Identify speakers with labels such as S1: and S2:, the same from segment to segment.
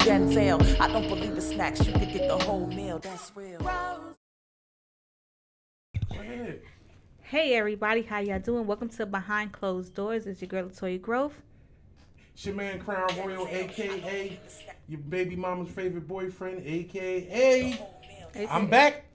S1: Denzel. I don't believe in snacks, you could get the whole meal, that's real.
S2: Go ahead. Hey everybody, how y'all doing? Welcome to Behind Closed Doors. It's your girl Latoya Grove.
S3: It's your man Crown Royal, aka your baby mama's favorite boyfriend, aka I'm back,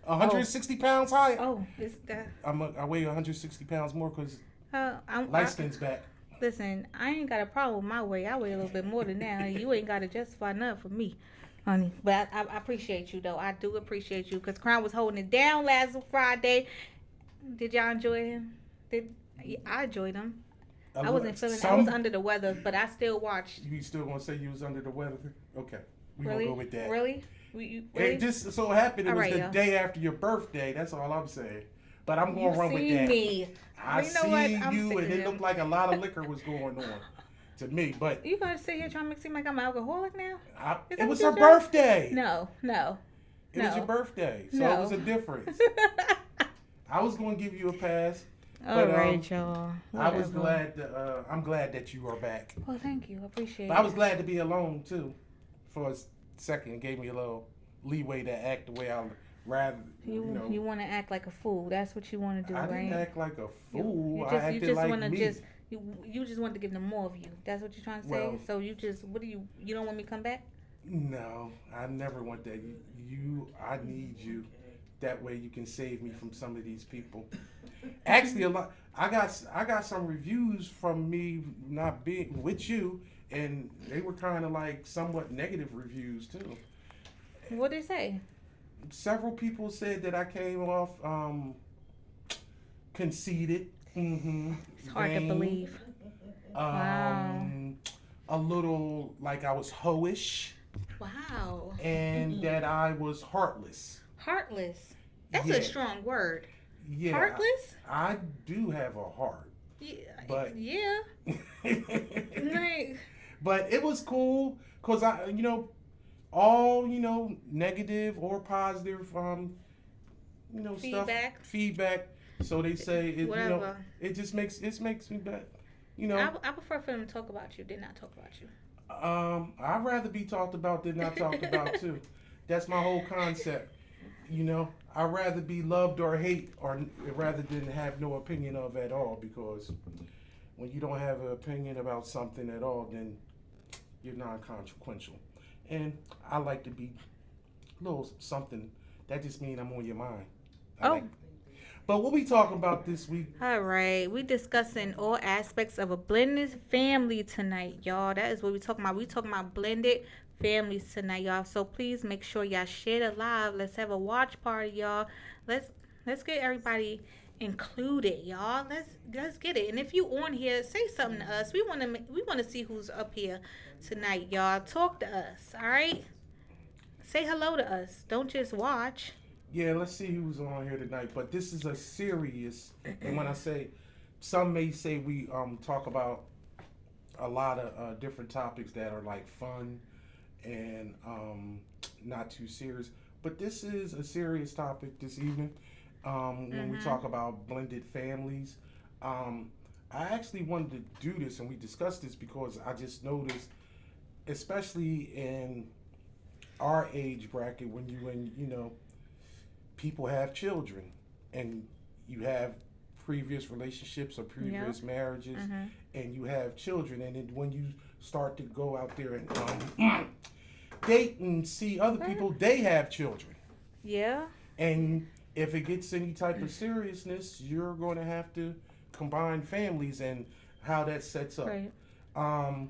S2: Oh,
S3: 160 pounds higher.
S2: it's that.
S3: I weigh 160 pounds more because
S2: I'm
S3: light skin's back.
S2: Listen, I ain't got a problem with my weight. I weigh a little bit more than that. You ain't got to justify nothing for me, honey. But I appreciate you though. I do appreciate you because Crown was holding it down last Friday. Did y'all enjoy him? I enjoyed him. I wasn't feeling. I was under the weather, but I still watched.
S3: You still gonna say you was under the weather? Okay, we
S2: Really?
S3: gonna go with that.
S2: Really? Really?
S3: It just so happened it
S2: All
S3: was
S2: right,
S3: the
S2: y'all.
S3: day after your birthday. That's all I'm saying. But I'm
S2: You
S3: gonna run with
S2: see
S3: that.
S2: me.
S3: I
S2: You know
S3: see
S2: what? I'm
S3: you,
S2: sick
S3: and
S2: of
S3: it
S2: him.
S3: looked like a lot of liquor was going on to me. But
S2: You gonna sit here trying to make it seem like I'm an alcoholic now? Is that
S3: it was
S2: what
S3: her
S2: you're trying-
S3: birthday.
S2: No.
S3: It was your birthday, so
S2: No.
S3: it was a difference. I was gonna give you a pass.
S2: All
S3: But,
S2: right, y'all.
S3: I was
S2: Whatever.
S3: glad. I'm glad that you are back.
S2: Well, thank you. I appreciate
S3: But
S2: it.
S3: I was glad to be alone too, for a second. It gave me a little leeway to act the way I rather.
S2: You want to act like a fool. That's what you want to do,
S3: I
S2: right?
S3: didn't act like a fool.
S2: You
S3: I
S2: just,
S3: acted
S2: you just
S3: like
S2: want to
S3: me.
S2: you just want to give them more of you. That's what you're trying to say.
S3: Well-
S2: So what do you don't want me to come back?
S3: No, I never want that. I need you. That way you can save me from some of these people. Actually, a lot. I got some reviews from me not being with you, and they were kind of like somewhat negative reviews too.
S2: What did they say?
S3: Several people said that I came off conceited.
S2: It's hard to believe. Wow.
S3: A little like I was hoish,
S2: Wow.
S3: and that I was heartless.
S2: Heartless. That's
S3: Yeah.
S2: a strong word.
S3: Yeah,
S2: Heartless?
S3: I do have a heart,
S2: Yeah.
S3: but
S2: Yeah. Like,
S3: but it was cool because all negative or positive feedback. So they say it.
S2: Whatever.
S3: It just makes me better.
S2: I prefer for them to talk about you than not talk about you.
S3: I'd rather be talked about than not talked about too. That's my whole concept. I'd rather be loved or hate, or rather than have no opinion of at all. Because when you don't have an opinion about something at all, then you're non-consequential. And I like to be a little something. That just means I'm on your mind. But what we talking about this week?
S2: All right, we discussing all aspects of a blended family tonight, y'all. That is what we talking about. We talking about blended families tonight, y'all. So please make sure y'all share the live. Let's have a watch party, y'all. Let's get everybody included, y'all. Let's get it. And if you on here, say something to us. We want to see who's up here tonight, y'all. Talk to us, all right? Say hello to us. Don't just watch.
S3: Yeah, let's see who's on here tonight. But this is a serious, and when I say, some may say we talk about a lot of different topics that are like fun and not too serious. But this is a serious topic this evening. When we talk about blended families, I actually wanted to do this, and we discussed this because I just noticed, especially in our age bracket, when people have children and you have previous relationships or previous marriages, and you have children, and then when you start to go out there and date and see other people, they have children.
S2: Yeah.
S3: And if it gets any type of seriousness, you're going to have to combine families and how that sets up.
S2: Right.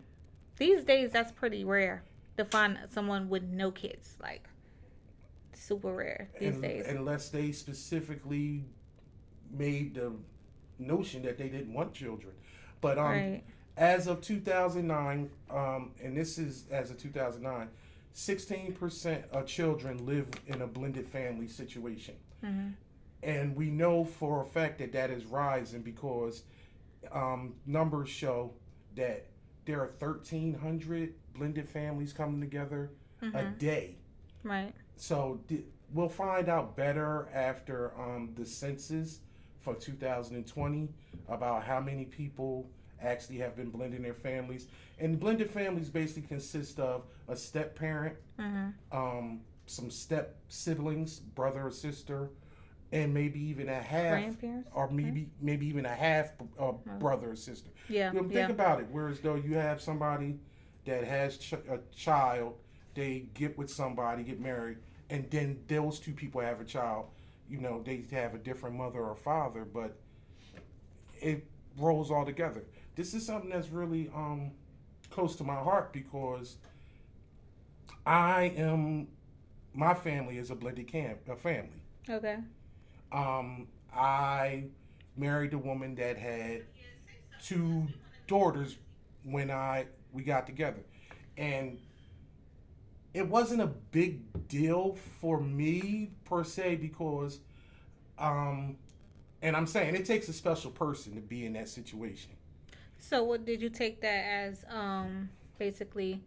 S2: These days, that's pretty rare to find someone with no kids. Like, super rare these days.
S3: Unless they specifically made the notion that they didn't want children. But as of 2009, and this is as of 2009, 16% of children live in a blended family situation. And we know for a fact that is rising because numbers show that there are 1,300 blended families coming together a day.
S2: Right.
S3: So we'll find out better after the census for 2020 about how many people actually have been blending their families. And blended families basically consist of a step parent, some step siblings, brother or sister, and maybe even a half,
S2: Grandparents,
S3: or maybe even a half brother or sister.
S2: Yeah,
S3: You know, think about it. Whereas though you have somebody that has a child, they get with somebody, get married, and then those two people have a child. You know, they have a different mother or father, but it rolls all together. This is something that's really close to my heart because my family is a blended family.
S2: Okay.
S3: I married a woman that had two daughters when we got together, and it wasn't a big deal for me per se because, and I'm saying it takes a special person to be in that situation.
S2: So what did you take that as? Basically,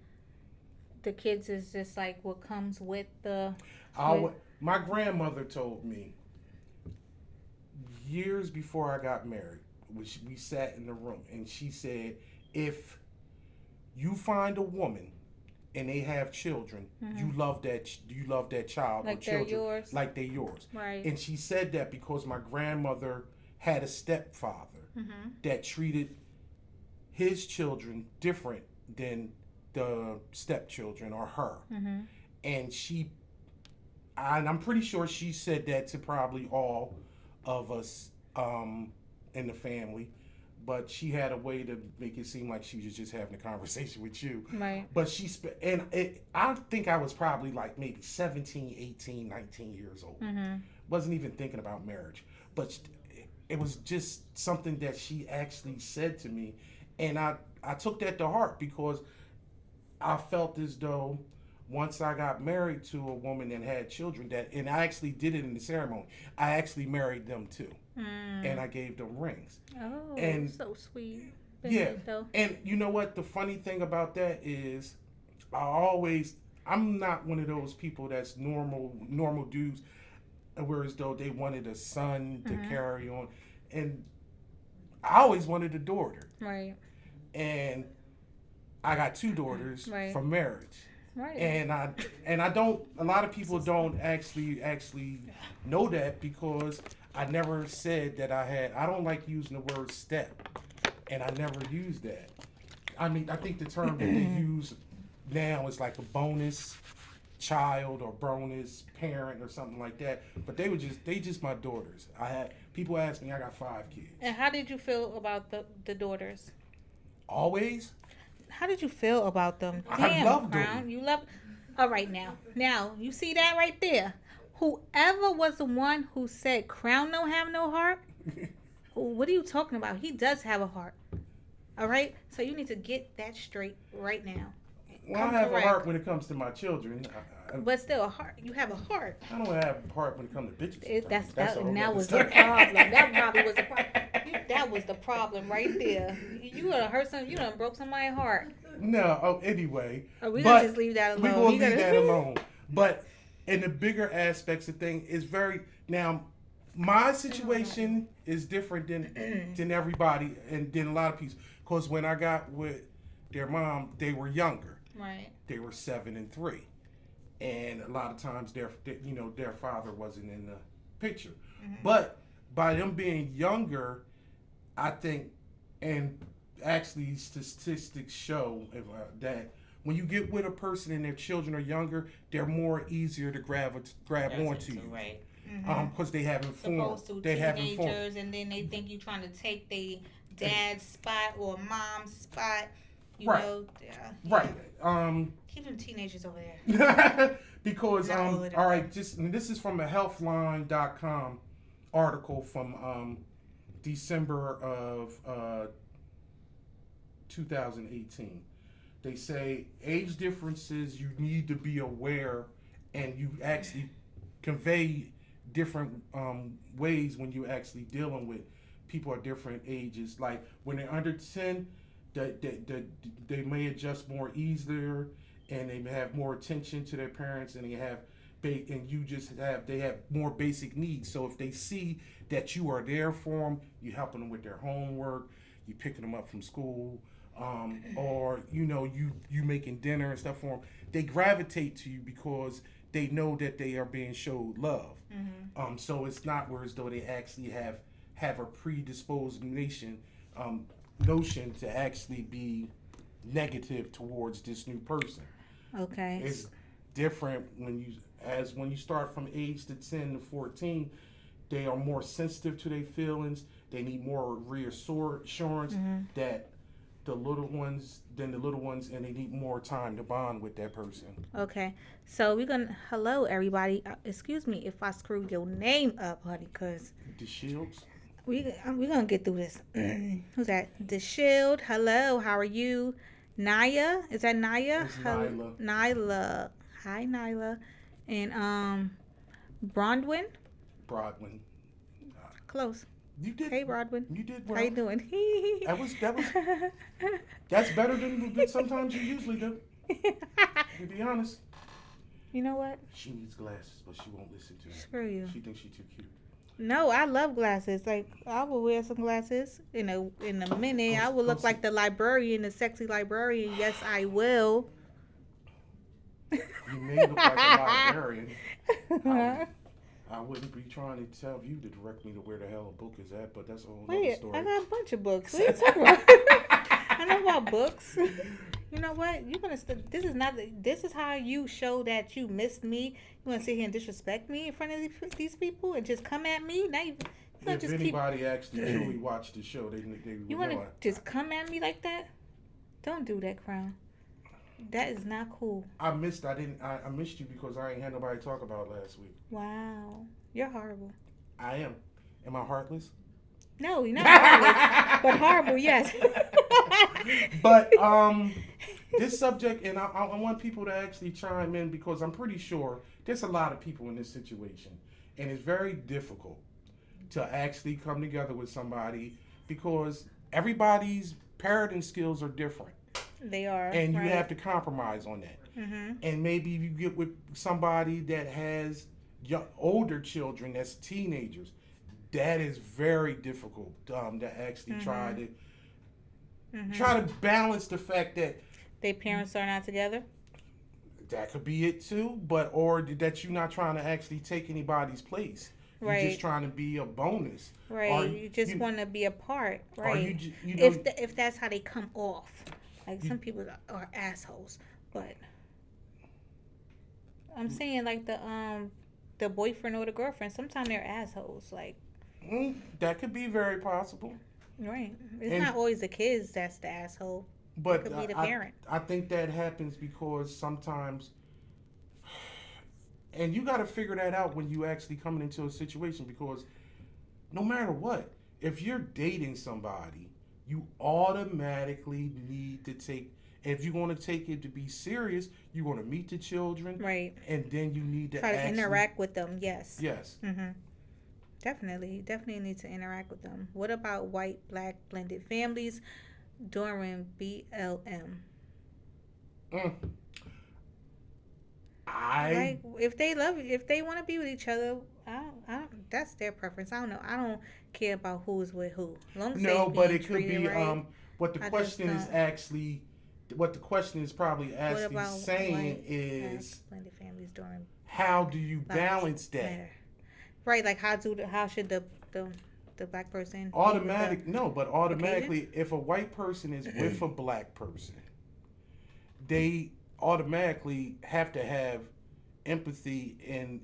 S2: the kids is just like what comes with the.
S3: My grandmother told me years before I got married, we sat in the room, and she said, if you find a woman and they have children, you love that child
S2: Like
S3: or children
S2: they're yours?
S3: like they're yours.
S2: Right.
S3: And she said that because my grandmother had a stepfather that treated his children different than the stepchildren or her. And I'm pretty sure she said that to probably all of us in the family, but she had a way to make it seem like she was just having a conversation with you.
S2: Right.
S3: But I think I was probably like maybe 17, 18, 19 years old. Wasn't even thinking about marriage. But it was just something that she actually said to me. And I took that to heart because I felt as though once I got married to a woman and had children, and I actually did it in the ceremony, I actually married them too. And I gave them rings.
S2: Oh,
S3: and
S2: so sweet.
S3: Yeah. And you know what? The funny thing about that is I'm not one of those people that's normal dudes, whereas though they wanted a son to carry on. And I always wanted a daughter.
S2: Right.
S3: And I got two daughters from marriage.
S2: Right.
S3: And I don't. A lot of people don't actually know that because I never said that I had. I don't like using the word step, and I never used that. I mean, I think the term that they use now is like a bonus child or bonus parent or something like that. But they just my daughters. People ask me, I got 5 kids.
S2: And how did you feel about the daughters?
S3: Always.
S2: How did you feel about them?
S3: I loved
S2: Crown.
S3: them.
S2: You love. All right, now you see that right there. Whoever was the one who said Crown don't have no heart, what are you talking about? He does have a heart. All right, so you need to get that straight right now.
S3: Well, I have a heart when it comes to my children.
S2: But still, a heart. You have a heart.
S3: I don't have a heart when it comes to bitches.
S2: That was the problem. That probably was the problem. That was the problem right there. You done hurt some. You done broke somebody's heart.
S3: No. Oh, anyway.
S2: We gonna just leave that alone.
S3: We gonna leave that alone. But in the bigger aspects of things, is very now. My situation is different than everybody and than a lot of people. Because when I got with their mom, they were younger.
S2: Right.
S3: They were 7 and 3, and a lot of times their father wasn't in the picture. But by them being younger, I think, and actually statistics show that when you get with a person and their children are younger, they're more easier to grab onto you.
S2: Right.
S3: Because they haven't formed.
S2: Opposed to teenagers, and then they think you're trying to take their dad's spot or mom's spot. You know,
S3: right.
S2: Keep them teenagers over there.
S3: Because all right, this is from a healthline.com article from December of 2018. They say age differences you need to be aware, and you actually convey different ways when you're actually dealing with people at different ages. Like when they're under 10, they may adjust more easier, and they may have more attention to their parents, and they have more basic needs. So if they see that you are there for them, you're helping them with their homework, you picking them up from school, or you making dinner and stuff for them. They gravitate to you because they know that they are being showed love. So it's not where as though they actually have a predisposed notion to actually be negative towards this new person.
S2: Okay.
S3: It's different when you start from age to 10 to 14. They are more sensitive to their feelings. They need more reassurance that the little ones, and they need more time to bond with that person.
S2: Okay. So we're gonna hello everybody. Excuse me if I screw your name up, honey, cause
S3: The Shields.
S2: we're gonna get through this. Who's that? The Shield. Hello. How are you? Naya. Is that Naya?
S3: It's Nyla.
S2: Nyla. Hi, Nyla. And Bronwyn.
S3: Broadwin.
S2: Close.
S3: You did.
S2: Hey, Brodwin.
S3: You did well.
S2: How you doing?
S3: That was. That's better than sometimes you usually do. To be honest.
S2: You know what?
S3: She needs glasses, but she won't listen to me.
S2: Screw you.
S3: She thinks she's too cute.
S2: No, I love glasses. Like I will wear some glasses in a minute. I will look like the librarian, the sexy librarian. Yes, I will.
S3: You may look like a librarian. I wouldn't be trying to tell you to direct me to where the hell a book is at, but that's a whole other story.
S2: I got a bunch of books. What are you talking about? I know about books. You know what? You're gonna. This is not. This is how you show that you missed me. You want to sit here and disrespect me in front of these people and just come at me? Now you
S3: if just anybody actually truly watched the show, they
S2: you want to just come at me like that? Don't do that, Crown. That is not cool.
S3: I missed you because I ain't had nobody to talk about last week.
S2: Wow. You're horrible.
S3: I am. Am I heartless?
S2: No, you're not heartless. But horrible, yes.
S3: But this subject, and I want people to actually chime in because I'm pretty sure there's a lot of people in this situation. And it's very difficult to actually come together with somebody because everybody's parenting skills are different.
S2: They are.
S3: And you have to compromise on that. Mm-hmm. And maybe you get with somebody that has older children, that's teenagers. That is very difficult to actually try to balance the fact that
S2: their parents are not together.
S3: That could be it too, or that you're not trying to actually take anybody's place.
S2: Right.
S3: You're just trying to be a bonus.
S2: Right. You just want to be a part. Right. If that's how they come off. Like some people are assholes, but I'm saying like the boyfriend or the girlfriend, sometimes they're assholes. Like
S3: that could be very possible.
S2: Right. It's not always the kids that's the asshole.
S3: But
S2: it could be the parent.
S3: I think that happens because sometimes, and you got to figure that out when you actually coming into a situation because no matter what, if you're dating somebody, you automatically need to take, if you're going to take it to be serious, you're going to meet the children.
S2: Right.
S3: And then you need to
S2: try to interact with them. Yes.
S3: Yes.
S2: Mm-hmm. Definitely need to interact with them. What about white, black, blended families during BLM? Like if they want to be with each other, I don't, that's their preference. I don't know. I don't care about who's with who.
S3: But it could be right, what the question is actually. What the question is probably actually saying is,
S2: blended families during
S3: how do you balance that?
S2: Matter. Right, like how should the black person
S3: automatically if a white person is with a black person, they automatically have to have empathy and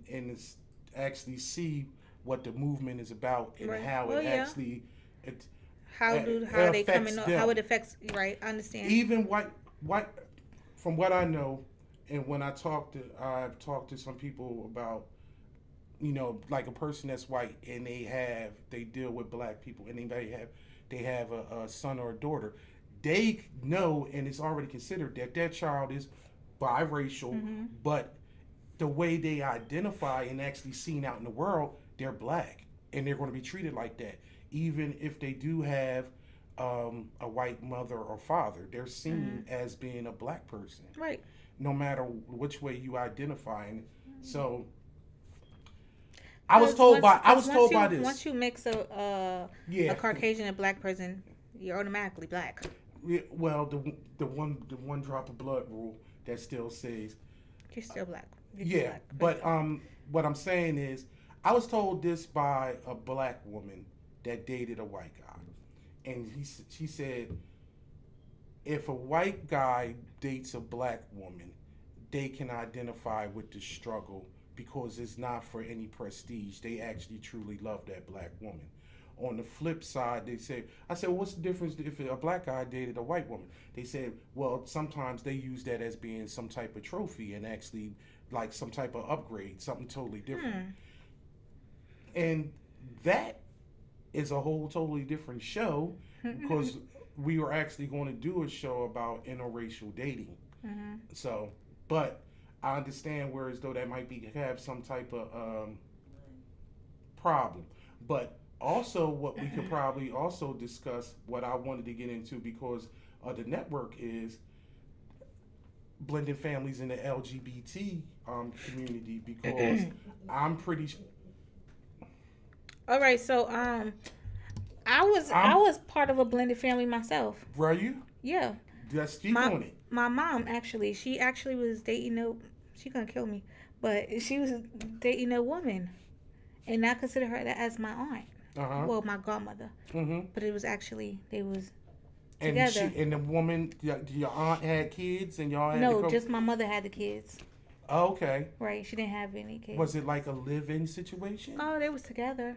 S3: actually see what the movement is about and how it actually
S2: how they come in, how it affects. Right, I understand.
S3: Even white, from what I know, and when I've talked to some people about, like a person that's white and they deal with black people and they have a son or a daughter, they know and it's already considered that their child is biracial, but the way they identify and actually seen out in the world, they're black and they're going to be treated like that. Even if they do have a white mother or father, they're seen as being a black person.
S2: Right.
S3: No matter which way you identify. And so I was told by this.
S2: Once you mix a Caucasian and black person, you're automatically black.
S3: Yeah, well, the one drop of blood rule that still says
S2: You're still black. You're still
S3: yeah.
S2: black.
S3: But what I'm saying is, I was told this by a black woman that dated a white guy, and she said if a white guy dates a black woman, they can identify with the struggle because it's not for any prestige. They actually truly love that black woman. On the flip side, I said, well, what's the difference if a black guy dated a white woman? They said, well, sometimes they use that as being some type of trophy and actually like some type of upgrade, something totally different. And that is a whole totally different show because we were actually going to do a show about interracial dating. So, but I understand where as though that might have some type of problem. But also, what we could probably also discuss, what I wanted to get into because of the network is blending families in the LGBT community because I'm pretty.
S2: All right, so I was part of a blended family myself.
S3: Were you?
S2: Yeah.
S3: Just speak on it.
S2: My mom she actually was dating she gonna kill me, but she was dating a woman, and I consider her as my aunt. Well, my godmother. But it was actually they was together.
S3: And the woman, your aunt had kids, and y'all had
S2: no, just my mother had the kids.
S3: Oh, okay.
S2: Right, she didn't have any kids.
S3: Was it like a live-in situation?
S2: Oh, they was together.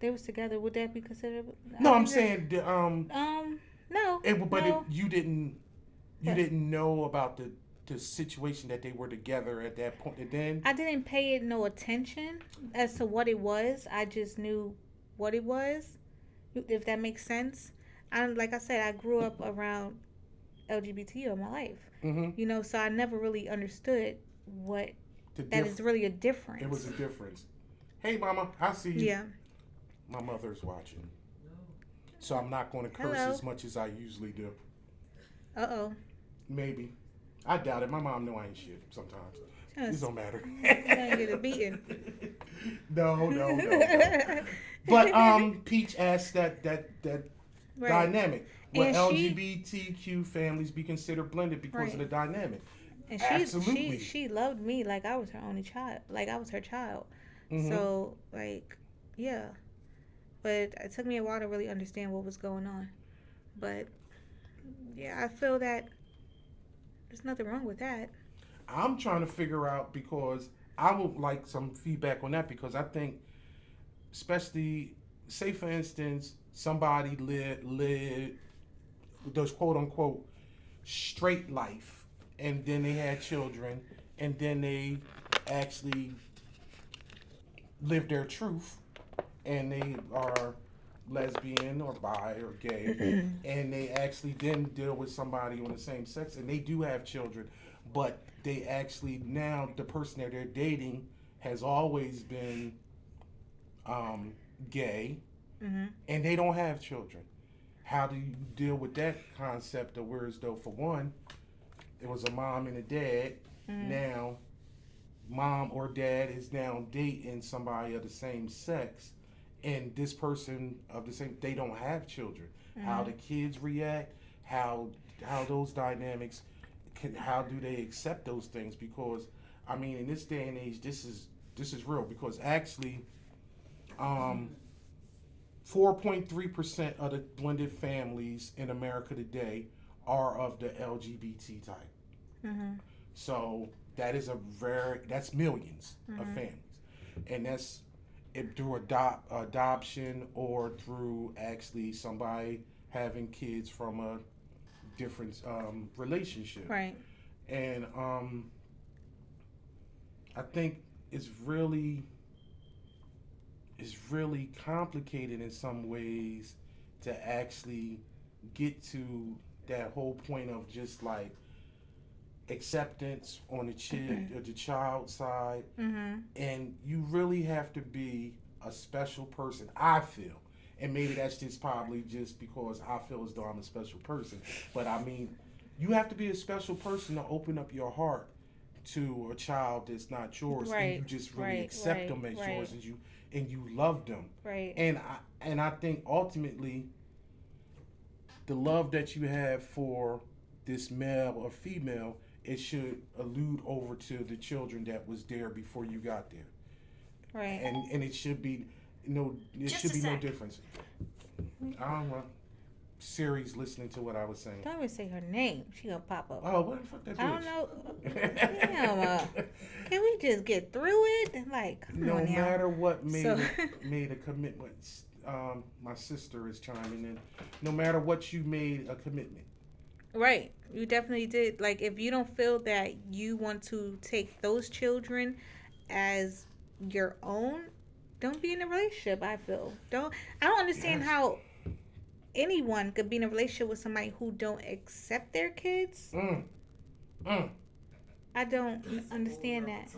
S2: Would that be considered?
S3: No, I'm saying
S2: no.
S3: You didn't know about the situation that they were together at that point. And then
S2: I didn't pay it no attention as to what it was. I just knew what it was, if that makes sense. Like I said, I grew up around LGBT all my life. So I never really understood what that is really a difference.
S3: It was a difference. Hey, Mama, I see you.
S2: Yeah.
S3: My mother's watching, so I'm not going to curse as much as I usually do.
S2: Uh-oh.
S3: Maybe. I doubt it. My mom know I ain't shit sometimes. It don't matter.
S2: You're gonna get a beating.
S3: No. But Peach asked that
S2: Right.
S3: dynamic. Will
S2: And
S3: LGBTQ families be considered blended because of the dynamic?
S2: And
S3: Absolutely.
S2: she loved me like I was her only child. Like I was her child. So like, yeah. But it took me a while to really understand what was going on. But yeah, I feel that there's nothing wrong with that.
S3: I'm trying to figure out because I would like some feedback on that because I think, especially, say for instance, somebody lived those quote unquote straight life, and then they had children, and then they actually live their truth, and they are lesbian or bi or gay, and they actually then deal with somebody on the same sex, and they do have children, but they actually now the person that they're dating has always been gay, and they don't have children. How do you deal with that concept of whereas though for one, it was a mom and a dad, now mom or dad is now dating somebody of the same sex, and this person of the same, they don't have children. How the kids react, how those dynamics, how do they accept those things? Because I mean, in this day and age, this is real. Because actually, 4.3% of the blended families in America today are of the LGBT type. So that is that's millions of families, and that's through adoption or through actually somebody having kids from a different relationship.
S2: Right.
S3: And I think it's really complicated in some ways to actually get to that whole point of just like acceptance on the child side, and you really have to be a special person, I feel, and maybe that's just probably just because I feel as though I'm a special person, but I mean, you have to be a special person to open up your heart to a child that's not yours, and you just really accept them as yours, and you love them,
S2: right?
S3: And I think ultimately the love that you have for this male or female, it should allude over to the children that was there before you got there.
S2: Right.
S3: And it should be no difference. I don't know. Siri's listening to what I was saying.
S2: Don't even say her name. She gonna pop up.
S3: Oh, what the fuck that bitch?
S2: I don't know. Damn. Can we just get through it? Like, come
S3: no
S2: on now.
S3: matter what made a commitment. My sister is chiming in. No matter what you made a commitment.
S2: Right. You definitely did. Like, if you don't feel that you want to take those children as your own, don't be in a relationship. I don't understand how anyone could be in a relationship with somebody who don't accept their kids. I don't understand that.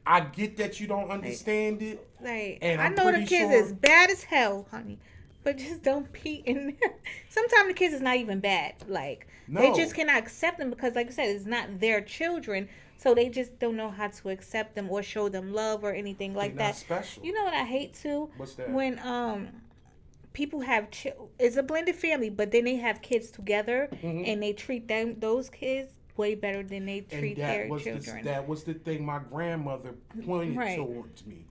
S3: I get that you don't understand it.
S2: Like,
S3: and
S2: I know the kids is bad as hell, honey. But just don't be in there. Sometimes the kids is not even bad. Like, they just cannot accept them because, like I said, it's not their children. So they just don't know how to accept them or show them love or anything like that.
S3: Special.
S2: You know what I hate too?
S3: What's that?
S2: When people have it's a blended family, but then they have kids together and they treat those kids way better than they treat their children.
S3: That was the thing my grandmother pointed towards me.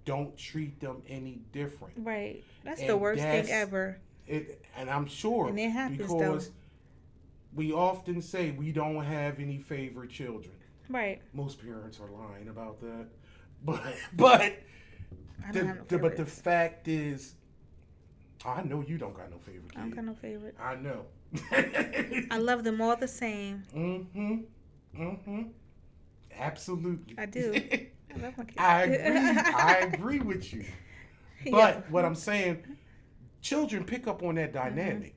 S3: Don't treat them any different.
S2: Right. That's the worst thing ever.
S3: And I'm sure
S2: and it happens
S3: because we often say we don't have any favorite children.
S2: Right.
S3: Most parents are lying about that. But the fact is, I know you don't got no favorite kid.
S2: I don't got no favorite.
S3: I know.
S2: I love them all the same.
S3: Absolutely.
S2: I do. I love my kids.
S3: I agree with you. But what I'm saying, children pick up on that dynamic.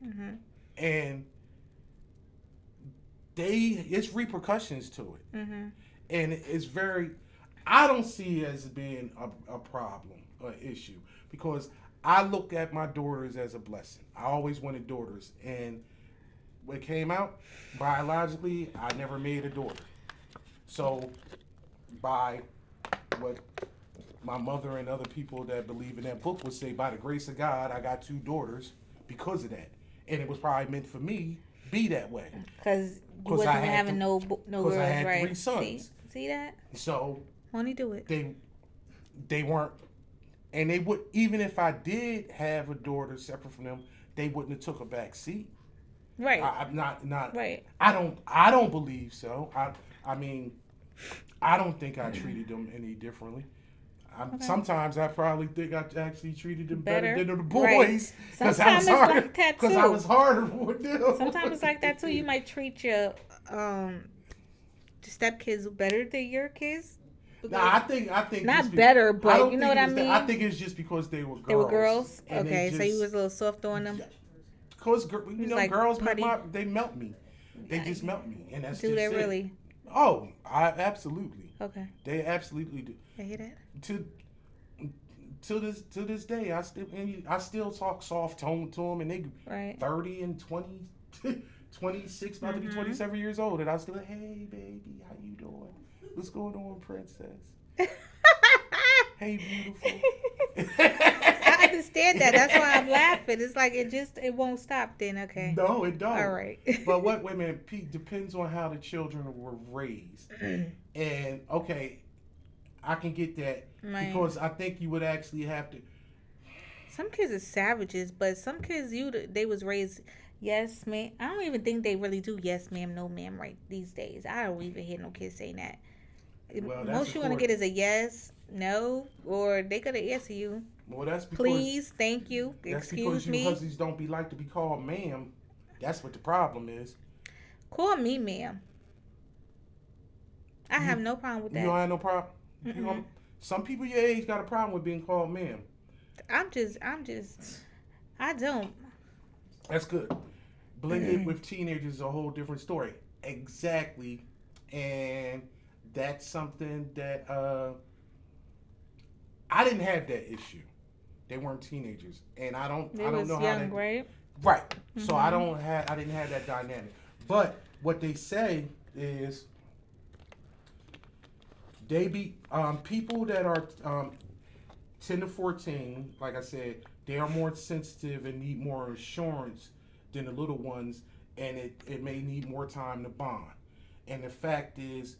S3: And it's repercussions to it. And it's I don't see it as being a problem, an issue, because I look at my daughters as a blessing. I always wanted daughters, and when it came out, biologically, I never made a daughter. So, by what my mother and other people that believe in that book would say, by the grace of God, I got 2 daughters because of that. And it was probably meant for me be that way.
S2: Because you wasn't having no girls,
S3: I had
S2: right?
S3: 3 sons.
S2: See that?
S3: So
S2: only do it.
S3: They weren't, and they would, even if I did have a daughter separate from them, they wouldn't have took a back seat.
S2: Right.
S3: I'm not.
S2: Right.
S3: I don't believe so. I mean, I don't think I treated them any differently. Sometimes I probably think I actually treated them better than the boys.
S2: Because I was harder. Like that too.
S3: Because I was harder with them.
S2: Sometimes it's like that too. You might treat your stepkids better than your kids.
S3: Nah, I think
S2: not better, but you know what I mean.
S3: I think it's just because they were girls.
S2: They were girls. Okay, so you was a little soft on them.
S3: Because girls they melt me. They just melt me, and that's
S2: do
S3: just
S2: they
S3: it.
S2: Really?
S3: Oh, absolutely.
S2: Okay.
S3: They absolutely do.
S2: I hear that.
S3: To this day, I still talk soft tone to them, and they 30 and 20, 26, about to be 27 years old, and I still, hey baby, how you doing? What's going on, princess? Hey, beautiful.
S2: I understand that. That's why I'm laughing. It's like it won't stop. Then okay.
S3: No, it don't.
S2: All right.
S3: But what women depends on how the children were raised, and okay. I can get that because I think you would actually have to.
S2: Some kids are savages, but some kids they was raised yes ma'am. I don't even think they really do yes ma'am, no ma'am right these days. I don't even hear no kids saying that. Well, most you want to get is a yes, no, or they gonna answer you.
S3: Well, that's because,
S2: please, thank you, excuse me.
S3: Because you hussies don't be like to be called ma'am. That's what the problem is.
S2: Call me ma'am. I have no problem with that.
S3: You don't have no problem. Some people your age got a problem with being called ma'am. I don't. That's good. Blended with teenagers is a whole different story. Exactly. And that's something that I didn't have that issue. They weren't teenagers. And I don't know how
S2: young, right?
S3: Right. So I didn't have that dynamic. But what they say is they be people that are 10 to 14, like I said, they are more sensitive and need more assurance than the little ones, and it may need more time to bond. And the fact is,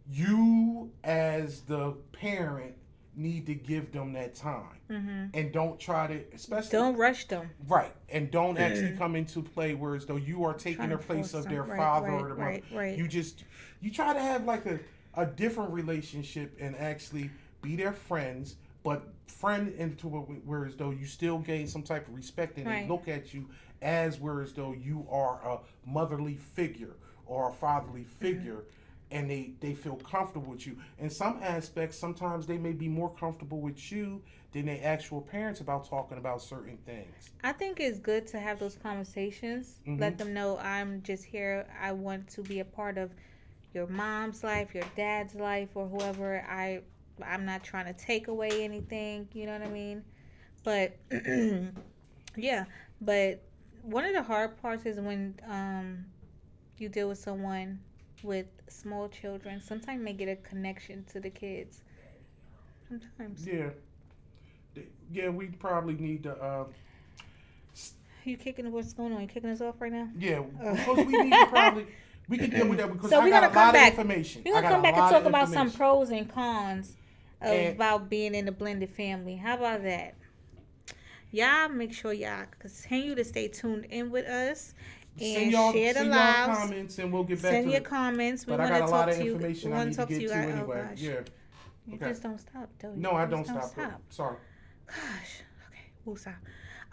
S3: you as the parent need to give them that time, and don't try to, especially
S2: don't rush them,
S3: right, and don't actually come into play where as though you are taking the place of their father or the mother.
S2: Right.
S3: You try to have like a different relationship and actually be their friends, but friend into where as though you still gain some type of respect, and they look at you as where as though you are a motherly figure or a fatherly figure. And they feel comfortable with you. In some aspects, sometimes they may be more comfortable with you than their actual parents about talking about certain things.
S2: I think it's good to have those conversations. Let them know, I'm just here. I want to be a part of your mom's life, your dad's life, or whoever. I'm not trying to take away anything. You know what I mean? But yeah. But one of the hard parts is when you deal with someone with small children. Sometimes you may get a connection to the kids. Sometimes.
S3: Yeah, we probably need to.
S2: You kicking? What's going on? You kicking us off right now?
S3: Yeah, because we need to probably. We can deal with that because
S2: so
S3: I got a lot of information.
S2: We're gonna come back and talk about some pros and cons about being in a blended family. How about that? Y'all make sure y'all continue to stay tuned in with us. And share the lives.
S3: Comments and we'll get back
S2: send
S3: to
S2: your
S3: it.
S2: comments. We
S3: but
S2: want
S3: I
S2: to
S3: got a
S2: talk
S3: lot of
S2: to you.
S3: information
S2: We
S3: I
S2: want
S3: need
S2: to talk to you.
S3: anyway.
S2: Oh gosh.
S3: Yeah.
S2: You
S3: Okay.
S2: just don't stop, though.
S3: No, I don't
S2: stop.
S3: stop. Sorry.
S2: Gosh. Okay. Woosah.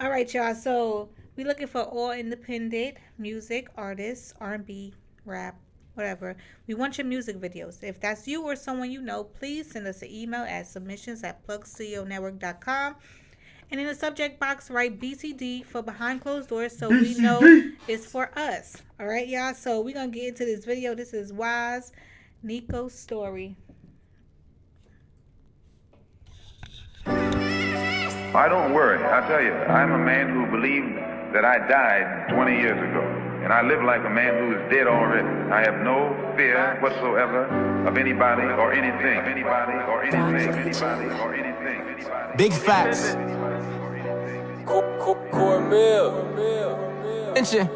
S2: All right, y'all. So we're looking for all independent music artists, R&B, rap, whatever. We want your music videos. If that's you or someone you know, please send us an email at submissions@plugceonetwork.com. And in the subject box, write BCD for Behind Closed Doors so we know it's for us. All right, y'all? So we're going to get into this video. This is Wise Nico's story.
S4: I don't worry. I tell you, I'm a man who believed that I died 20 years ago. And I live like a man who is dead already. I have no fear whatsoever of anybody or anything.
S5: Big facts. Cornmeal. Attention.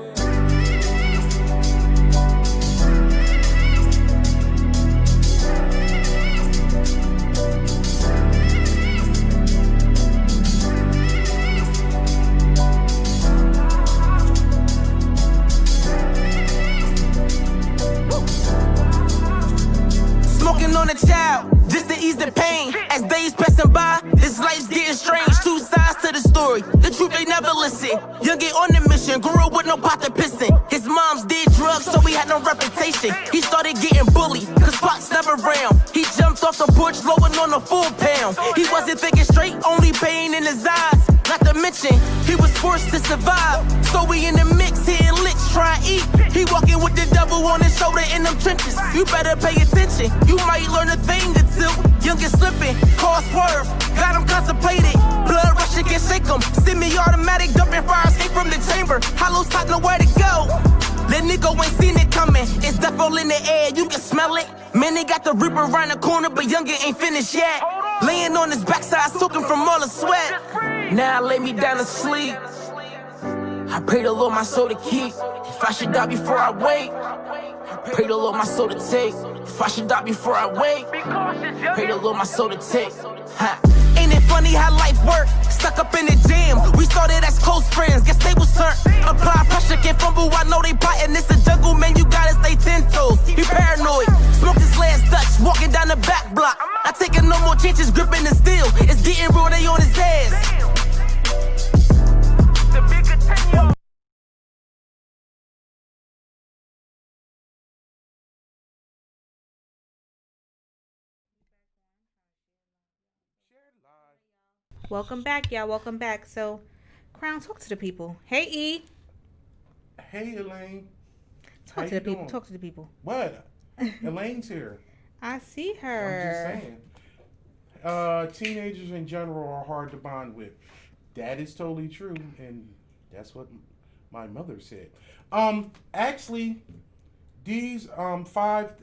S5: Smoking on a child, just to ease the pain. As days passing by, this life's getting strange. Two sides to the story, the truth they never listen. Youngin' on the mission, grew up with no pot to pissin'. His moms did drugs, so he had no reputation. He started getting bullied, cause Pops never round. He jumped off the porch, blowing on a full pound. He wasn't thinking straight, only pain in his eyes. Not to mention, he was forced to survive. So we in the mix, hitting licks, try and eat. He walking with the devil on his shoulder in them trenches. You better pay attention, you might learn a thing or two. Youngin' slipping, call swerve, got him contemplated. Blood rushing, can shake him. Semi-automatic, dumping fire, escape from the chamber. Hollow top, nowhere to go. That nigga ain't seen it coming. It's death all in the air, you can smell it. Man, they got the reaper around the corner, but Youngin' ain't finished yet. Laying on his backside, soaking from all the sweat. Now I lay me down to sleep. I pray the Lord my soul to keep. If I should die before I wake, I pray the Lord my soul to take. If I should die before I wake, pray the Lord my soul to take. Ha. Ain't it funny how life works? Stuck up in the jam. We started as close friends, guess they was turned. Apply pressure, can't fumble, I know they plotting. It's a jungle, man, you gotta stay 10 toes. He paranoid, smoke his last Dutch, walking down the back block. I taking no more chances, gripping the steel. It's getting real, they on his ass.
S2: Welcome back, y'all. Welcome back. So, Crown, talk to the people. Hey, E.
S3: Hey, Elaine.
S2: Talk to the people. Talk to the people.
S3: What? Elaine's here.
S2: I see her.
S3: I'm just saying. Teenagers in general are hard to bond with. That is totally true, and that's what my mother said. Actually, these are five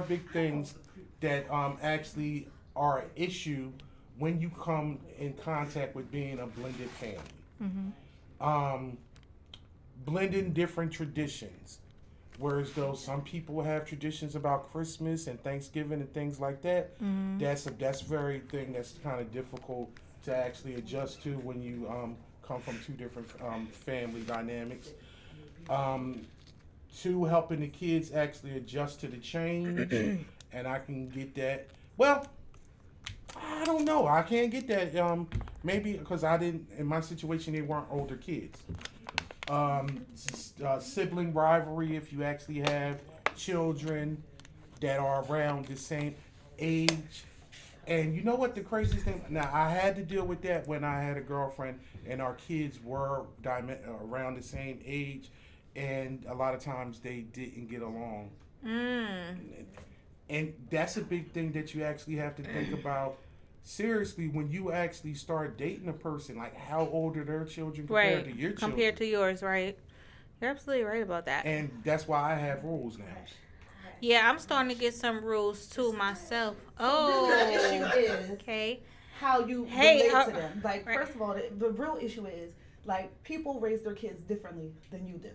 S3: big things that actually are an issue when you come in contact with being a blended family. Blending different traditions. Whereas though some people have traditions about Christmas and Thanksgiving and things like that, that's very thing that's kind of difficult to actually adjust to when you come from two different family dynamics. Two, helping the kids actually adjust to the change, and I can get that. Well, I don't know. I can't get that. Maybe because I didn't. In my situation, they weren't older kids. Sibling rivalry. If you actually have children that are around the same age, and you know what the craziest thing? Now I had to deal with that when I had a girlfriend, and our kids were around the same age, and a lot of times they didn't get along. And that's a big thing that you actually have to think about seriously when you actually start dating a person. Like, how old are their children compared to your children?
S2: Compared to yours, right? You're absolutely right about that.
S3: And that's why I have rules now.
S2: Yeah, I'm starting to get some rules too myself.
S6: The issue is
S2: Okay.
S6: how you relate to them. Like, first of all, the real issue is, like, people raise their kids differently than you do.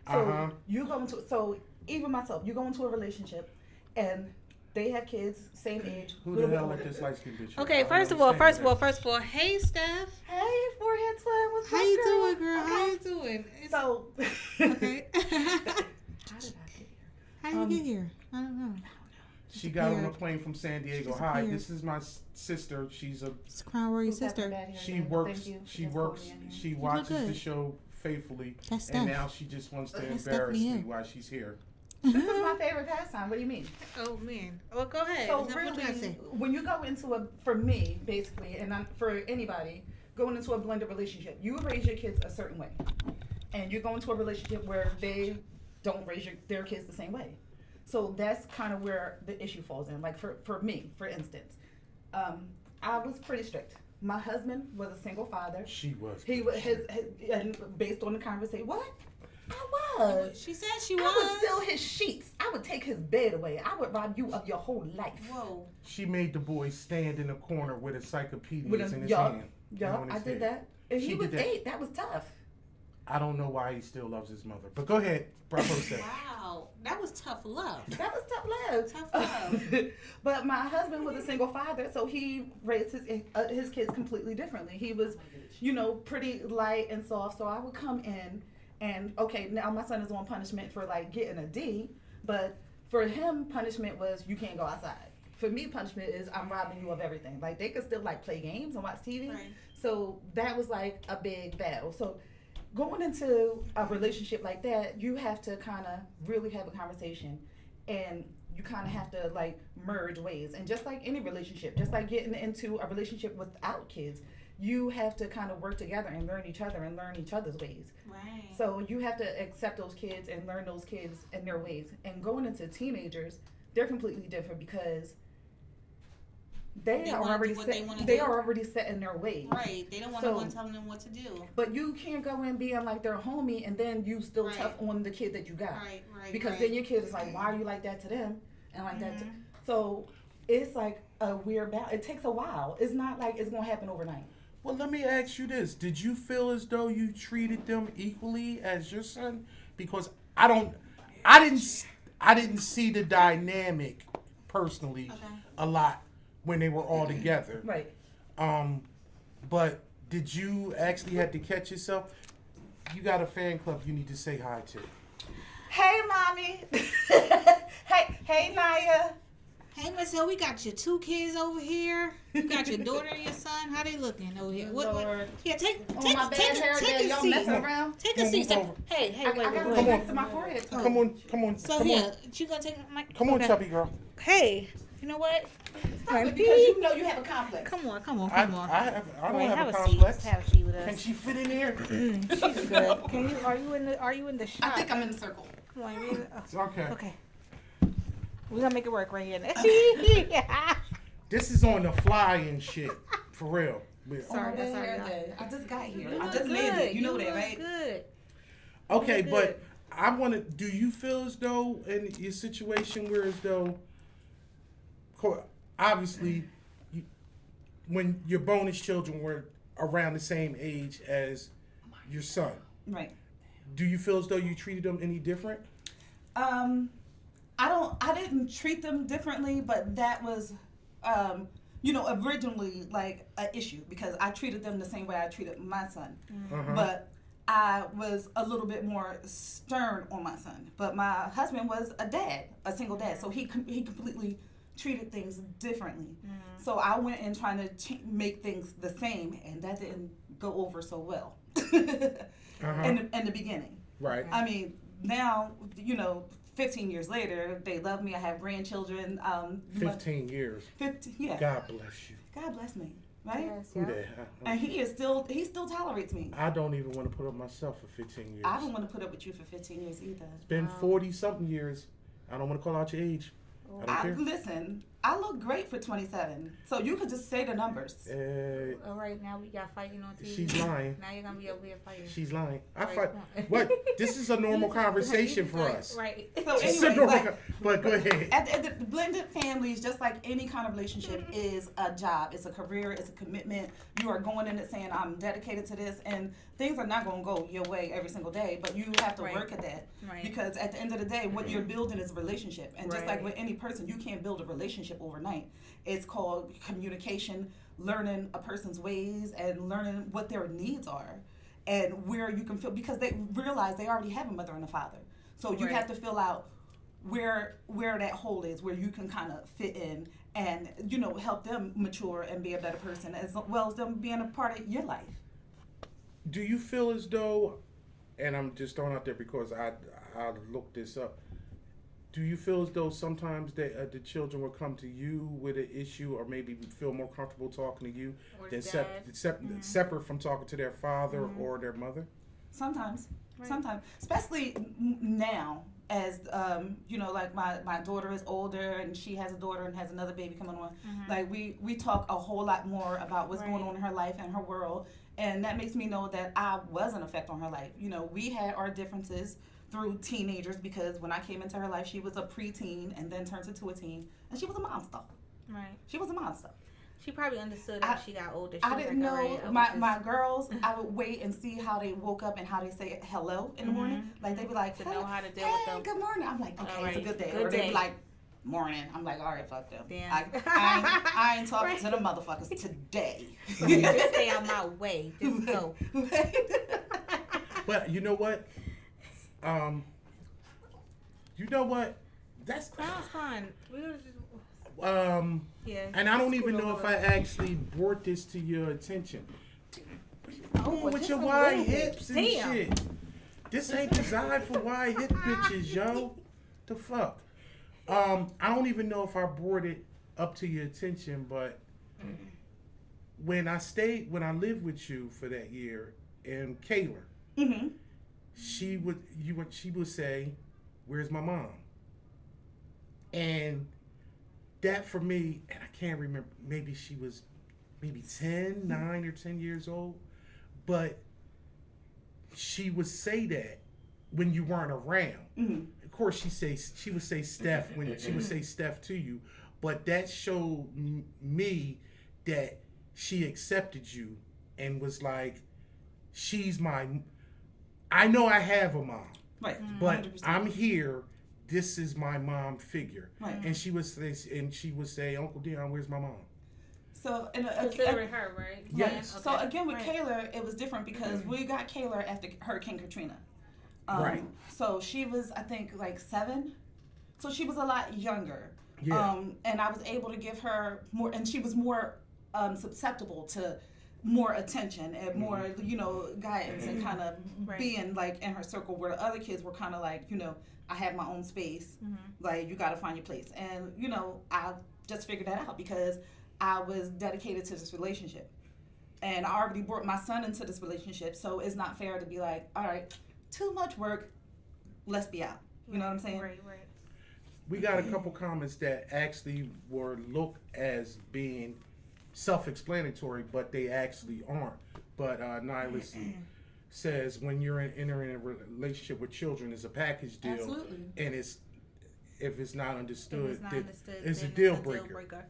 S6: So you go into, so even myself, you go into a relationship and they have kids, same age.
S3: Who the hell let this light skin bitch?
S2: Okay, first of all, hey Steph.
S6: Hey, forehead twin, what's up,
S2: How you
S6: girl?
S2: doing, girl?
S6: Okay.
S2: How you doing?
S6: So,
S2: Okay.
S6: how did I get here?
S2: How did you get here? I don't know.
S3: She got on a plane from San Diego. Hi, this is my sister. She's a.
S2: It's Crown Royal sister.
S3: She works. She works. She watches the show faithfully, and now she just wants to embarrass me while she's here.
S6: This is my favorite pastime. What do you mean?
S2: Oh man. Well, go ahead.
S6: So
S2: What you
S6: really,
S2: gotta say?
S6: when you go into for me, basically, and for anybody, going into a blended relationship, you raise your kids a certain way. And you go into a relationship where they don't raise their kids the same way. So that's kind of where the issue falls in. Like for me, for instance, I was pretty strict. My husband was a single father.
S3: She was.
S6: He was and based on the conversation. What? I was.
S2: She said she was.
S6: I would steal his sheets. I would take his bed away. I would rob you of your whole life.
S2: Whoa.
S3: She made the boy stand in a corner with encyclopedias in his
S6: yup,
S3: hand.
S6: Yup, I did that. And he was 8. That was tough.
S3: I don't know why he still loves his mother. But go ahead. Bravo said.
S2: Wow. That was tough love.
S6: That was tough love.
S2: Tough love.
S6: But my husband was a single father, so he raised his kids completely differently. He was, pretty light and soft. So I would come in and, okay, now my son is on punishment for, like, getting a D. But for him, punishment was you can't go outside. For me, punishment is I'm robbing you of everything. Like, they could still, like, play games and watch TV.
S2: Right.
S6: So that was, like, a big battle. So going into a relationship like that, you have to kind of really have a conversation, and you kind of have to, like, merge ways. And just like any relationship, just like getting into a relationship without kids, you have to kind of work together and learn each other and learn each other's ways.
S2: Right.
S6: So you have to accept those kids and learn those kids and their ways. And going into teenagers, they're completely different because they are already set in their ways.
S2: Right. They don't want anyone telling them what to do.
S6: But you can't go in being like their homie and then you still tough on the kid that you got.
S2: Right.
S6: Because then your kid is like, why are you like that to them? And like that to... So it's like a weird balance. It takes a while. It's not like it's going to happen overnight.
S3: Well, let me ask you this. Did you feel as though you treated them equally as your son? Because I didn't see the dynamic personally a lot when they were all together.
S6: Right.
S3: But did you actually have to catch yourself? You got a fan club you need to say hi to.
S6: Hey, mommy. hey, Naya.
S2: Hey, Miss Hill, we got your 2 kids over here. You got your daughter and your son. How they looking over here? What? Yeah, take a seat. Take a seat. Hey, wait.
S6: Come next to my forehead.
S3: Come on.
S2: So yeah, you gonna take my?
S3: Come on, chubby girl.
S2: Hey, you know what?
S6: Because you know you have a complex.
S2: Come on.
S3: I don't have a
S2: seat.
S3: complex.
S2: Have a seat with us.
S3: Can she fit in here?
S2: She's good. Are you in the shot?
S6: I think I'm in the circle.
S2: Come on.
S3: Okay.
S2: Okay. We're gonna make it work right here.
S3: This is on the fly and shit. For real.
S6: Sorry, that's sorry. I just got here.
S2: You
S6: I
S2: look
S6: just landed. You know
S2: look
S6: that, right?
S2: Good.
S3: Okay, but I want to. Do you feel as though in your situation where as though, obviously, when your bonus children were around the same age as your son,
S6: Right.
S3: do you feel as though you treated them any different?
S6: I didn't treat them differently, but that was, originally like an issue because I treated them the same way I treated my son. But I was a little bit more stern on my son. But my husband was a single dad, so he completely treated things differently. So I went in trying to make things the same, and that didn't go over so well in the beginning.
S3: Right.
S6: I mean, now, 15 years later, they love me. I have grandchildren.
S3: 15 years.
S6: 15, yeah.
S3: God bless you.
S6: God bless me, right?
S2: Yes,
S3: Who
S2: yeah.
S3: that?
S6: And he still tolerates me.
S3: I don't even want to put up myself for 15 years.
S6: I don't want to put up with you for 15 years either.
S3: It's been 40 something years. I don't want to call out your age. I don't care.
S6: Listen, I look great for 27, so you could just say the numbers.
S2: All right, now we got fighting on TV.
S3: She's lying.
S2: Now you're gonna be over here fighting.
S3: She's lying. I
S2: Right.
S3: fight. What? This is a normal conversation for us.
S2: Right.
S6: So
S3: It's a
S6: anyway,
S3: normal but go ahead.
S6: at the blended families, just like any kind of relationship, is a job. It's a career. It's a commitment. You are going in it saying, I'm dedicated to this, and things are not going to go your way every single day, but you have to
S2: Right.
S6: work at that.
S2: Right.
S6: Because at the end of the day, what you're building is a relationship. And just like
S2: Right.
S6: with any person, you can't build a relationship overnight. It's called communication, learning a person's ways, and learning what their needs are, and where you can feel, because they realize they already have a mother and a father. So you
S2: Right.
S6: have to fill out where that hole is, where you can kind of fit in and help them mature and be a better person, as well as them being a part of your life.
S3: Do you feel as though, and I'm just throwing out there because I looked this up. Do you feel as though sometimes the children will come to you with an issue, or maybe feel more comfortable talking to you
S2: Or
S3: than
S2: dad.
S3: separate from talking to their father or their mother?
S6: Sometimes,
S2: Right.
S6: especially now, as like my daughter is older and she has a daughter and has another baby coming on. Like we talk a whole lot more about what's going
S2: Right.
S6: on in her life and her world, and that makes me know that I was an effect on her life. We had our differences through teenagers, because when I came into her life, she was a preteen and then turned into a teen, and she was a monster.
S2: Right.
S6: She was a monster.
S2: She probably understood as she got older. She
S6: I
S2: was
S6: didn't
S2: like,
S6: know
S2: all right, I was
S6: my
S2: just-
S6: girls. I would wait and see how they woke up and how they say hello in the morning. Like they'd be like,
S2: To know how to deal
S6: hey,
S2: with them.
S6: good morning. I'm like, okay,
S2: All
S6: it's a
S2: right,
S6: good day.
S2: good
S6: Or they'd
S2: day.
S6: be like, morning. I'm like, all right, fuck them.
S2: Damn.
S6: I ain't talking to the motherfuckers today.
S2: Just stay out my way. Just go.
S3: But you know what? That's
S2: Sounds fun. We were just, yeah.
S3: and I don't
S2: Just
S3: even
S2: cool
S3: know if
S2: over
S3: I
S2: there.
S3: actually brought this to your attention.
S2: Oh,
S3: with
S2: just
S3: your
S2: a
S3: wide
S2: little bit.
S3: hips and
S2: Damn.
S3: shit. This ain't designed for wide hip bitches, yo. The fuck? I don't even know if I brought it up to your attention, but when I lived with you for that year in Kayla, she would say, "Where's my mom?" And that for me, and I can't remember, maybe she was 9 or 10 years old, but she would say that when you weren't around. Of course, she would say Steph when she would say Steph to you, but that showed me that she accepted you and was like, I know I have a mom,
S6: Right.
S3: but
S6: 100%.
S3: I'm here. This is my mom figure.
S6: Right.
S3: And she would say, Uncle Dion, where's my mom?
S6: So
S2: Considering her, right?
S3: Yes.
S2: Okay.
S6: So again, with
S2: Right.
S6: Kayla, it was different because we got Kayla after Hurricane Katrina.
S3: Right.
S6: So she was, I think, like 7. So she was a lot younger.
S3: Yeah.
S6: And I was able to give her more, and she was more susceptible to more attention and more, guidance and kind of
S2: Right.
S6: being like in her circle, where the other kids were kind of like, I have my own space. Like, you got to find your place. And, I just figured that out because I was dedicated to this relationship. And I already brought my son into this relationship, so it's not fair to be like, all right, too much work, let's be out. You know what I'm saying?
S2: Right.
S3: We got a couple comments that actually were looked as being self-explanatory, but they actually aren't. But Nihilus says when you're entering a relationship with children, it's a package deal,
S6: Absolutely.
S3: and if it's not understood,
S2: If it's not understood,
S3: it's a
S2: then
S3: deal breaker.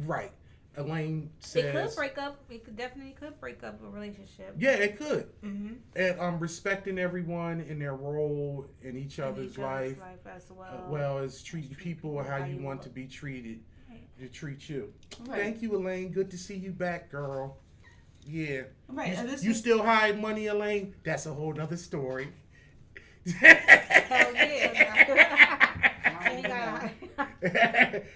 S3: Right. Elaine
S2: It could
S3: says,
S2: break up. It could definitely break up a relationship.
S3: yeah, it could.
S2: Mm-hmm.
S3: And respecting everyone in their role in each other's life,
S2: as well.
S3: well as treating people how you want to be treated,
S2: Right.
S3: to treat you.
S6: Right.
S3: Thank you, Elaine. Good to see you back, girl. Yeah.
S6: Right. And this
S3: You
S6: is-
S3: still hide money, Elaine? That's a whole nother story.
S2: Hell yeah. She got-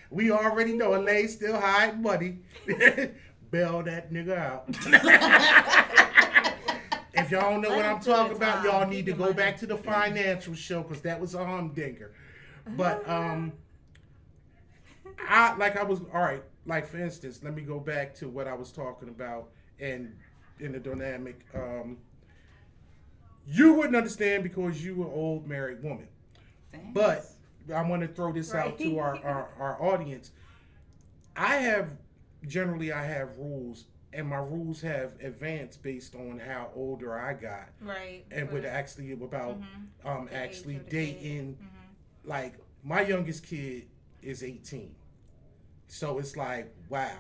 S3: We already know Elaine still hide money. Bail that nigga out. If y'all don't know what I'm talking about, y'all need to go back to the financial show because that was a humdinger. But like for instance, let me go back to what I was talking about and in the dynamic. You wouldn't understand because you were an old married woman.
S6: Thanks.
S3: But I want to throw this out to
S2: Right.
S3: our audience. I have rules, and my rules have advanced based on how older I got,
S2: Right.
S3: and with actually about
S2: The
S3: actually
S2: age of the kid.
S3: dating. Like my youngest kid is 18, so it's like, wow,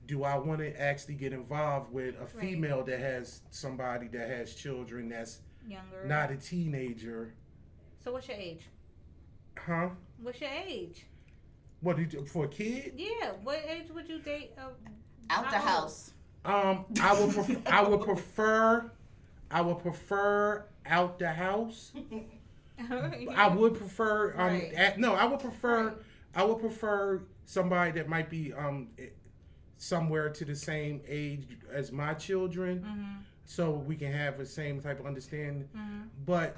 S3: do I want to actually get involved with a female that has somebody that has children that's
S2: Younger.
S3: not a teenager?
S2: So what's your age?
S3: Huh?
S2: What's your age?
S3: What do you do for a kid?
S2: Yeah. What age would you date?
S6: out the
S2: how old?
S6: house.
S3: I would prefer out the house. I would prefer
S2: Right.
S3: I would prefer somebody that might be somewhere to the same age as my children, so we can have the same type of understanding. But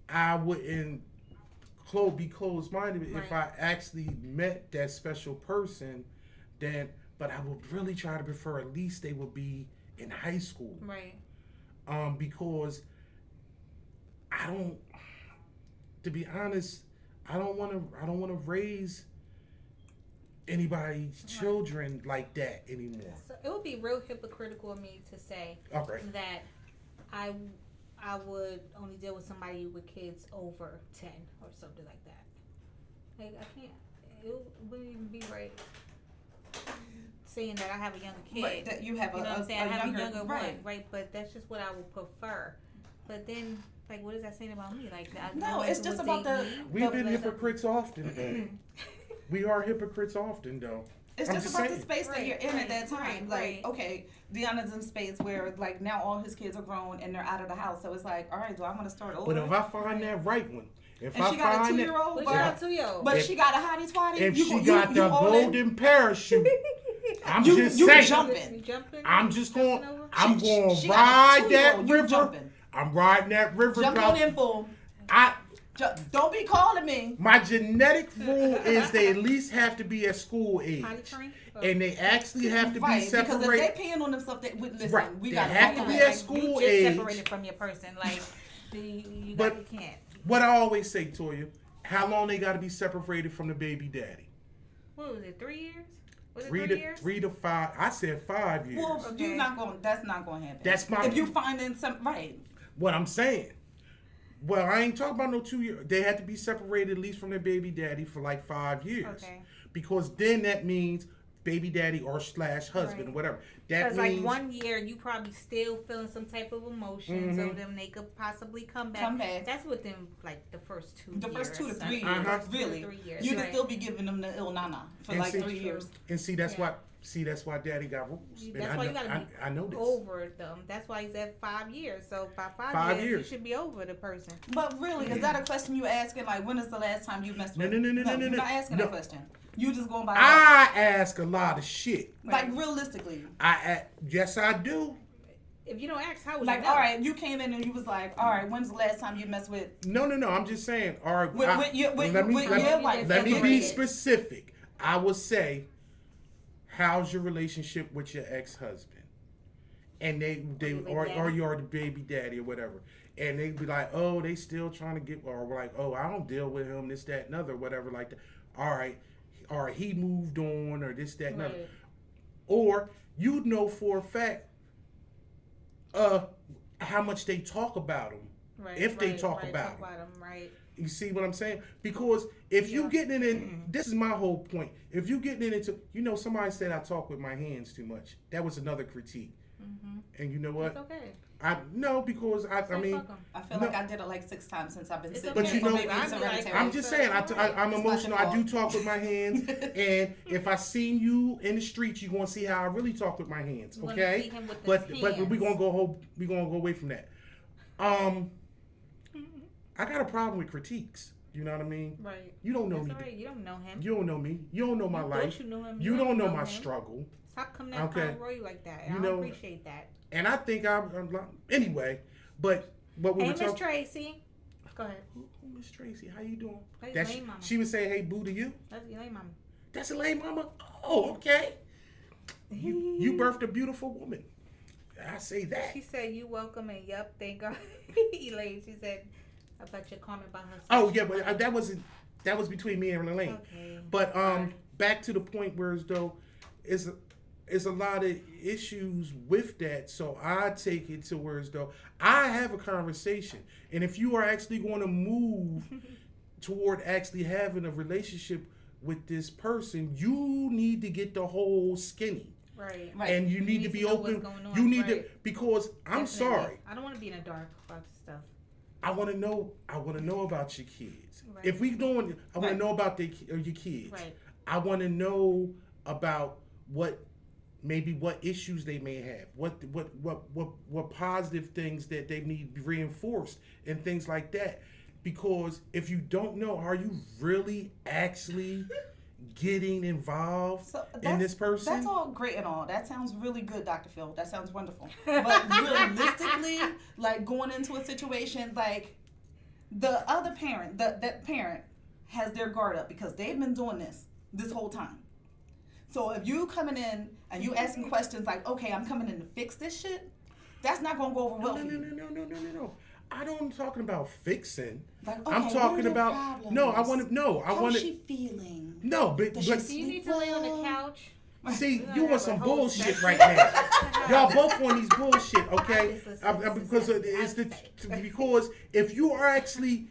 S3: I wouldn't be closed-minded if I actually met that special person. Then, but I would really try to prefer at least they would be in high school.
S2: Right.
S3: Because I don't. To be honest, I don't want to raise anybody's children like that anymore.
S2: So it would be real hypocritical of me to say
S3: Okay.
S2: that I would only deal with somebody with kids over 10 or something like that. Like I can't. It wouldn't even be right saying that I have a younger kid.
S6: Right, that you have
S2: You know what I'm saying? I
S6: a
S2: have
S6: younger,
S2: a younger
S6: right.
S2: one, right? But that's just what I would prefer. But then, like, what is that saying about me? Like,
S6: No, it's just about the.
S3: We've been
S6: the
S3: hypocrites often, though. We are hypocrites often, though.
S6: It's
S3: I'm
S6: just
S3: just
S6: about
S3: saying.
S6: the space that you're in at that time.
S2: Right,
S6: Like,
S2: right.
S6: okay, Deanna's in space where, like, now all his kids are grown and they're out of the house. So it's like, all right, do I want to start over?
S3: But if I find that right one, if
S6: and
S3: I
S6: she got a
S3: find that,
S6: 2-year-old,
S2: What
S6: but,
S2: you got 2-year-old?
S6: but
S3: If-
S6: she got a hottie twatty.
S3: if
S6: you,
S3: she
S6: you,
S3: got
S6: you
S3: the
S6: all in.
S3: golden parachute, I'm
S6: You-
S3: just
S6: you
S3: saying.
S6: jumping.
S2: You jumping?
S3: I'm just going.
S2: Jumping over?
S3: I'm going
S6: She
S3: to
S6: got a
S3: ride that
S6: 2-year-old, you
S3: river.
S6: jumping.
S3: I'm riding that river.
S6: Jump
S3: about-
S6: on in full.
S3: I
S6: Don't be calling me.
S3: My genetic rule is they at least have to be at school age,
S2: Potty trained?
S3: and they actually have to
S6: Right,
S3: be
S6: because if
S3: separated.
S6: they peeing on themselves, listen,
S3: Right,
S6: we
S3: they
S6: got
S3: have to be
S2: Like,
S3: at school
S2: you
S3: age.
S2: just separated from your person. Like, you
S3: But-
S2: can't.
S3: What I always say, Toya, how long they got to be separated from the baby daddy?
S2: What was it, 3 years? Was it
S3: 3
S2: 3 years?
S3: to 5. I said 5 years.
S6: Well,
S2: Okay.
S6: you're not going. That's not going to happen.
S3: That's my-
S6: If you finding some right.
S3: What I'm saying. Well, I ain't talking about no 2 years. They had to be separated at least from their baby daddy for like 5 years.
S2: Okay.
S3: Because then that means baby daddy or / husband,
S2: Right.
S3: whatever. That
S2: Because
S3: means
S2: like 1 year, you probably still feeling some type of emotion, so then they could possibly come back.
S6: Come back.
S2: That's within like the first 2 years.
S6: The first 2 to 3 years,
S3: Uh-huh.
S6: really.
S2: 2 to 3 years,
S6: You can
S2: right.
S6: still be giving them the ill nana for
S3: And
S6: like
S3: see-
S6: 3 years.
S3: And see, that's
S2: Yeah.
S3: why daddy got rules. And
S2: That's
S3: I
S2: why
S3: know,
S2: you gotta be
S3: I know this.
S2: over them. That's why he's at 5 years. So by 5
S3: 5
S2: years,
S3: years.
S2: you should be over the person.
S6: But really, is that a question you asking? Like, when is the last time you messed with?
S3: No.
S6: You're not asking
S3: No.
S6: that question. You just going by.
S3: I ask a lot of shit.
S6: like realistically.
S3: Yes, I do.
S2: If you don't ask, how would
S6: Like,
S2: you know?
S6: all right, you came in and you was like, all right, when's the last time you messed with?
S3: No. I'm just saying. All right.
S6: With your wife,
S3: let me
S2: your
S3: be
S2: kids.
S3: specific. I would say, how's your relationship with your ex-husband? And they
S2: baby
S3: or
S2: daddy.
S3: you're the baby daddy or whatever. And they be like, oh, they still trying to get, or like, oh, I don't deal with him, this, that, and other, whatever, like that. All right, he moved on, or this, that, and other.
S2: Right.
S3: Or you know for a fact how much they talk about him.
S2: Right,
S3: If they
S2: right,
S3: talk
S2: right,
S3: about
S2: them, right.
S3: You see what I'm saying? Because if you getting in, this is my whole point. If you getting into, somebody said I talk with my hands too much. That was another critique. And you know what?
S2: It's okay.
S3: Because I mean,
S6: I feel like I did it like 6 times since I've been sitting.
S3: But
S6: here,
S3: you
S6: so
S3: know,
S6: maybe it's hereditary.
S3: I'm just saying, I'm emotional. I do talk with my hands, and if I seen you in the streets, you gonna see how I really talk with my hands. Okay, but we gonna go away from that. I got a problem with critiques. You know what I mean?
S2: Right.
S3: You don't know me.
S2: Right. You don't know him.
S3: You don't know me. You don't know my life.
S2: You know him.
S3: You don't know my
S2: him.
S3: struggle.
S2: Stop coming at Roy like that. I don't appreciate that.
S3: And I think I'm anyway. But what we were talking.
S2: Miss Tracy. Go ahead.
S3: Who Miss Tracy? How you doing?
S2: That's lame mama.
S3: She would say, "Hey, boo," to you.
S2: That's your lame mama.
S3: That's a lame mama. Oh, okay. You birthed a beautiful woman. I say that.
S2: She said, "You welcome," and yup, thank God. Elaine, she said about your comment about her.
S3: Oh yeah, but that was between me and Elaine.
S2: Okay.
S3: But back to the point where as though is a lot of issues with that. So I take it to where as though I have a conversation, and if you are actually going to move toward actually having a relationship with this person, you need to get the whole skinny.
S2: Right.
S3: And you need to be open. You need to, because I'm sorry.
S2: I don't want to be in the dark about this stuff.
S3: I want to know about your kids.
S2: Right.
S3: If we doing, I want to know about your kids.
S2: Right.
S3: I want to know about what issues they may have, what positive things that they need reinforced and things like that. Because if you don't know, are you really actually getting involved in this person?
S6: That's all great and all. That sounds really good, Dr. Phil. That sounds wonderful. But realistically, like going into a situation like the other parent, that parent has their guard up because they've been doing this whole time. So if you coming in and you asking questions like, okay, I'm coming in to fix this shit, that's not gonna go over well for you.
S3: No. I don't talking about fixing.
S6: Like, okay,
S3: I'm talking about
S6: How's she feeling?
S3: No, but
S2: You need to lay on the couch.
S3: see, you want some bullshit right now. Y'all both want these bullshit, okay? Because if you are actually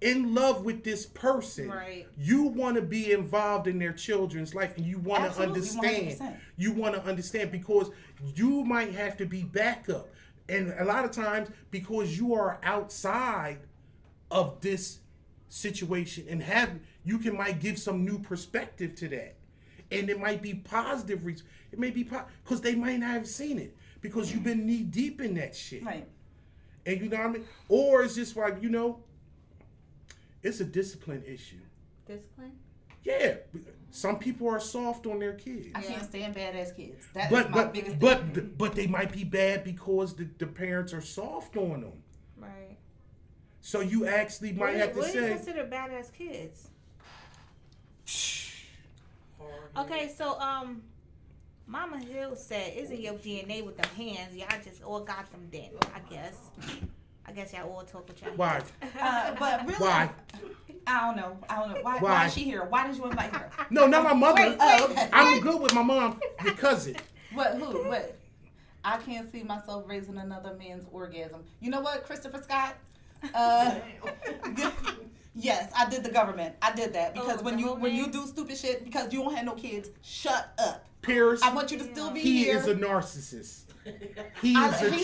S3: in love with this person,
S2: right,
S3: you want to be involved in their children's life, and you want to understand.
S6: 100%.
S3: You want to understand because you might have to be backup, and a lot of times because you are outside of this situation and might give some new perspective to that, and it might be positive. It may be because they might not have seen it because you've been knee deep in that shit,
S6: right?
S3: And you know what I mean, or it's just like it's a discipline issue.
S2: Discipline?
S3: Yeah, some people are soft on their kids.
S6: I can't stand badass kids. That is my biggest thing.
S3: But they might be bad because the parents are soft on them.
S2: Right.
S3: So you actually might have to
S2: what
S3: say.
S2: What do you consider badass kids? Okay, so Mama Hill said, "Isn't your DNA with them hands? Y'all just all got them then, I guess." I guess y'all all talk with y'all.
S3: Why?
S6: But really,
S3: Why?
S6: I don't know. Why is she here? Why did you invite her?
S3: No, not my mother.
S6: Okay.
S3: I'm good with my mom, your cousin.
S6: What? Who? What? I can't see myself raising another man's orgasm. You know what, Christopher Scott? Yes, I did the government. I did that because when you do stupid shit because you don't have no kids, shut up.
S3: Pierce.
S6: I want you to still be
S3: he
S6: here.
S3: He is a narcissist. He's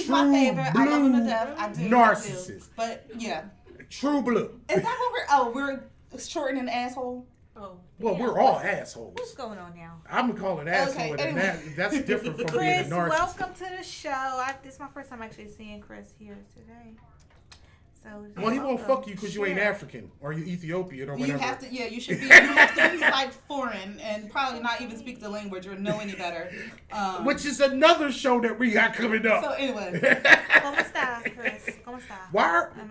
S3: true
S6: my favorite.
S3: blue
S6: I love him to death. I do.
S3: narcissist.
S6: I do. But yeah.
S3: True blue.
S6: Is that what we're shortening an asshole?
S2: Oh.
S3: Well, we're all assholes.
S2: What's going on now?
S3: I'm calling asshole, and that's different from being a
S2: Chris,
S3: narcissist.
S2: welcome to the show. This is my first time actually seeing Chris here today. So
S3: well, he won't fuck you because you ain't African or you Ethiopian or whatever.
S6: You have to, you should be. You have to be like foreign and probably not even speak the language or know any better.
S3: Which is another show that we got coming up.
S6: So anyway,
S2: ¿Cómo está, Chris? ¿Cómo está?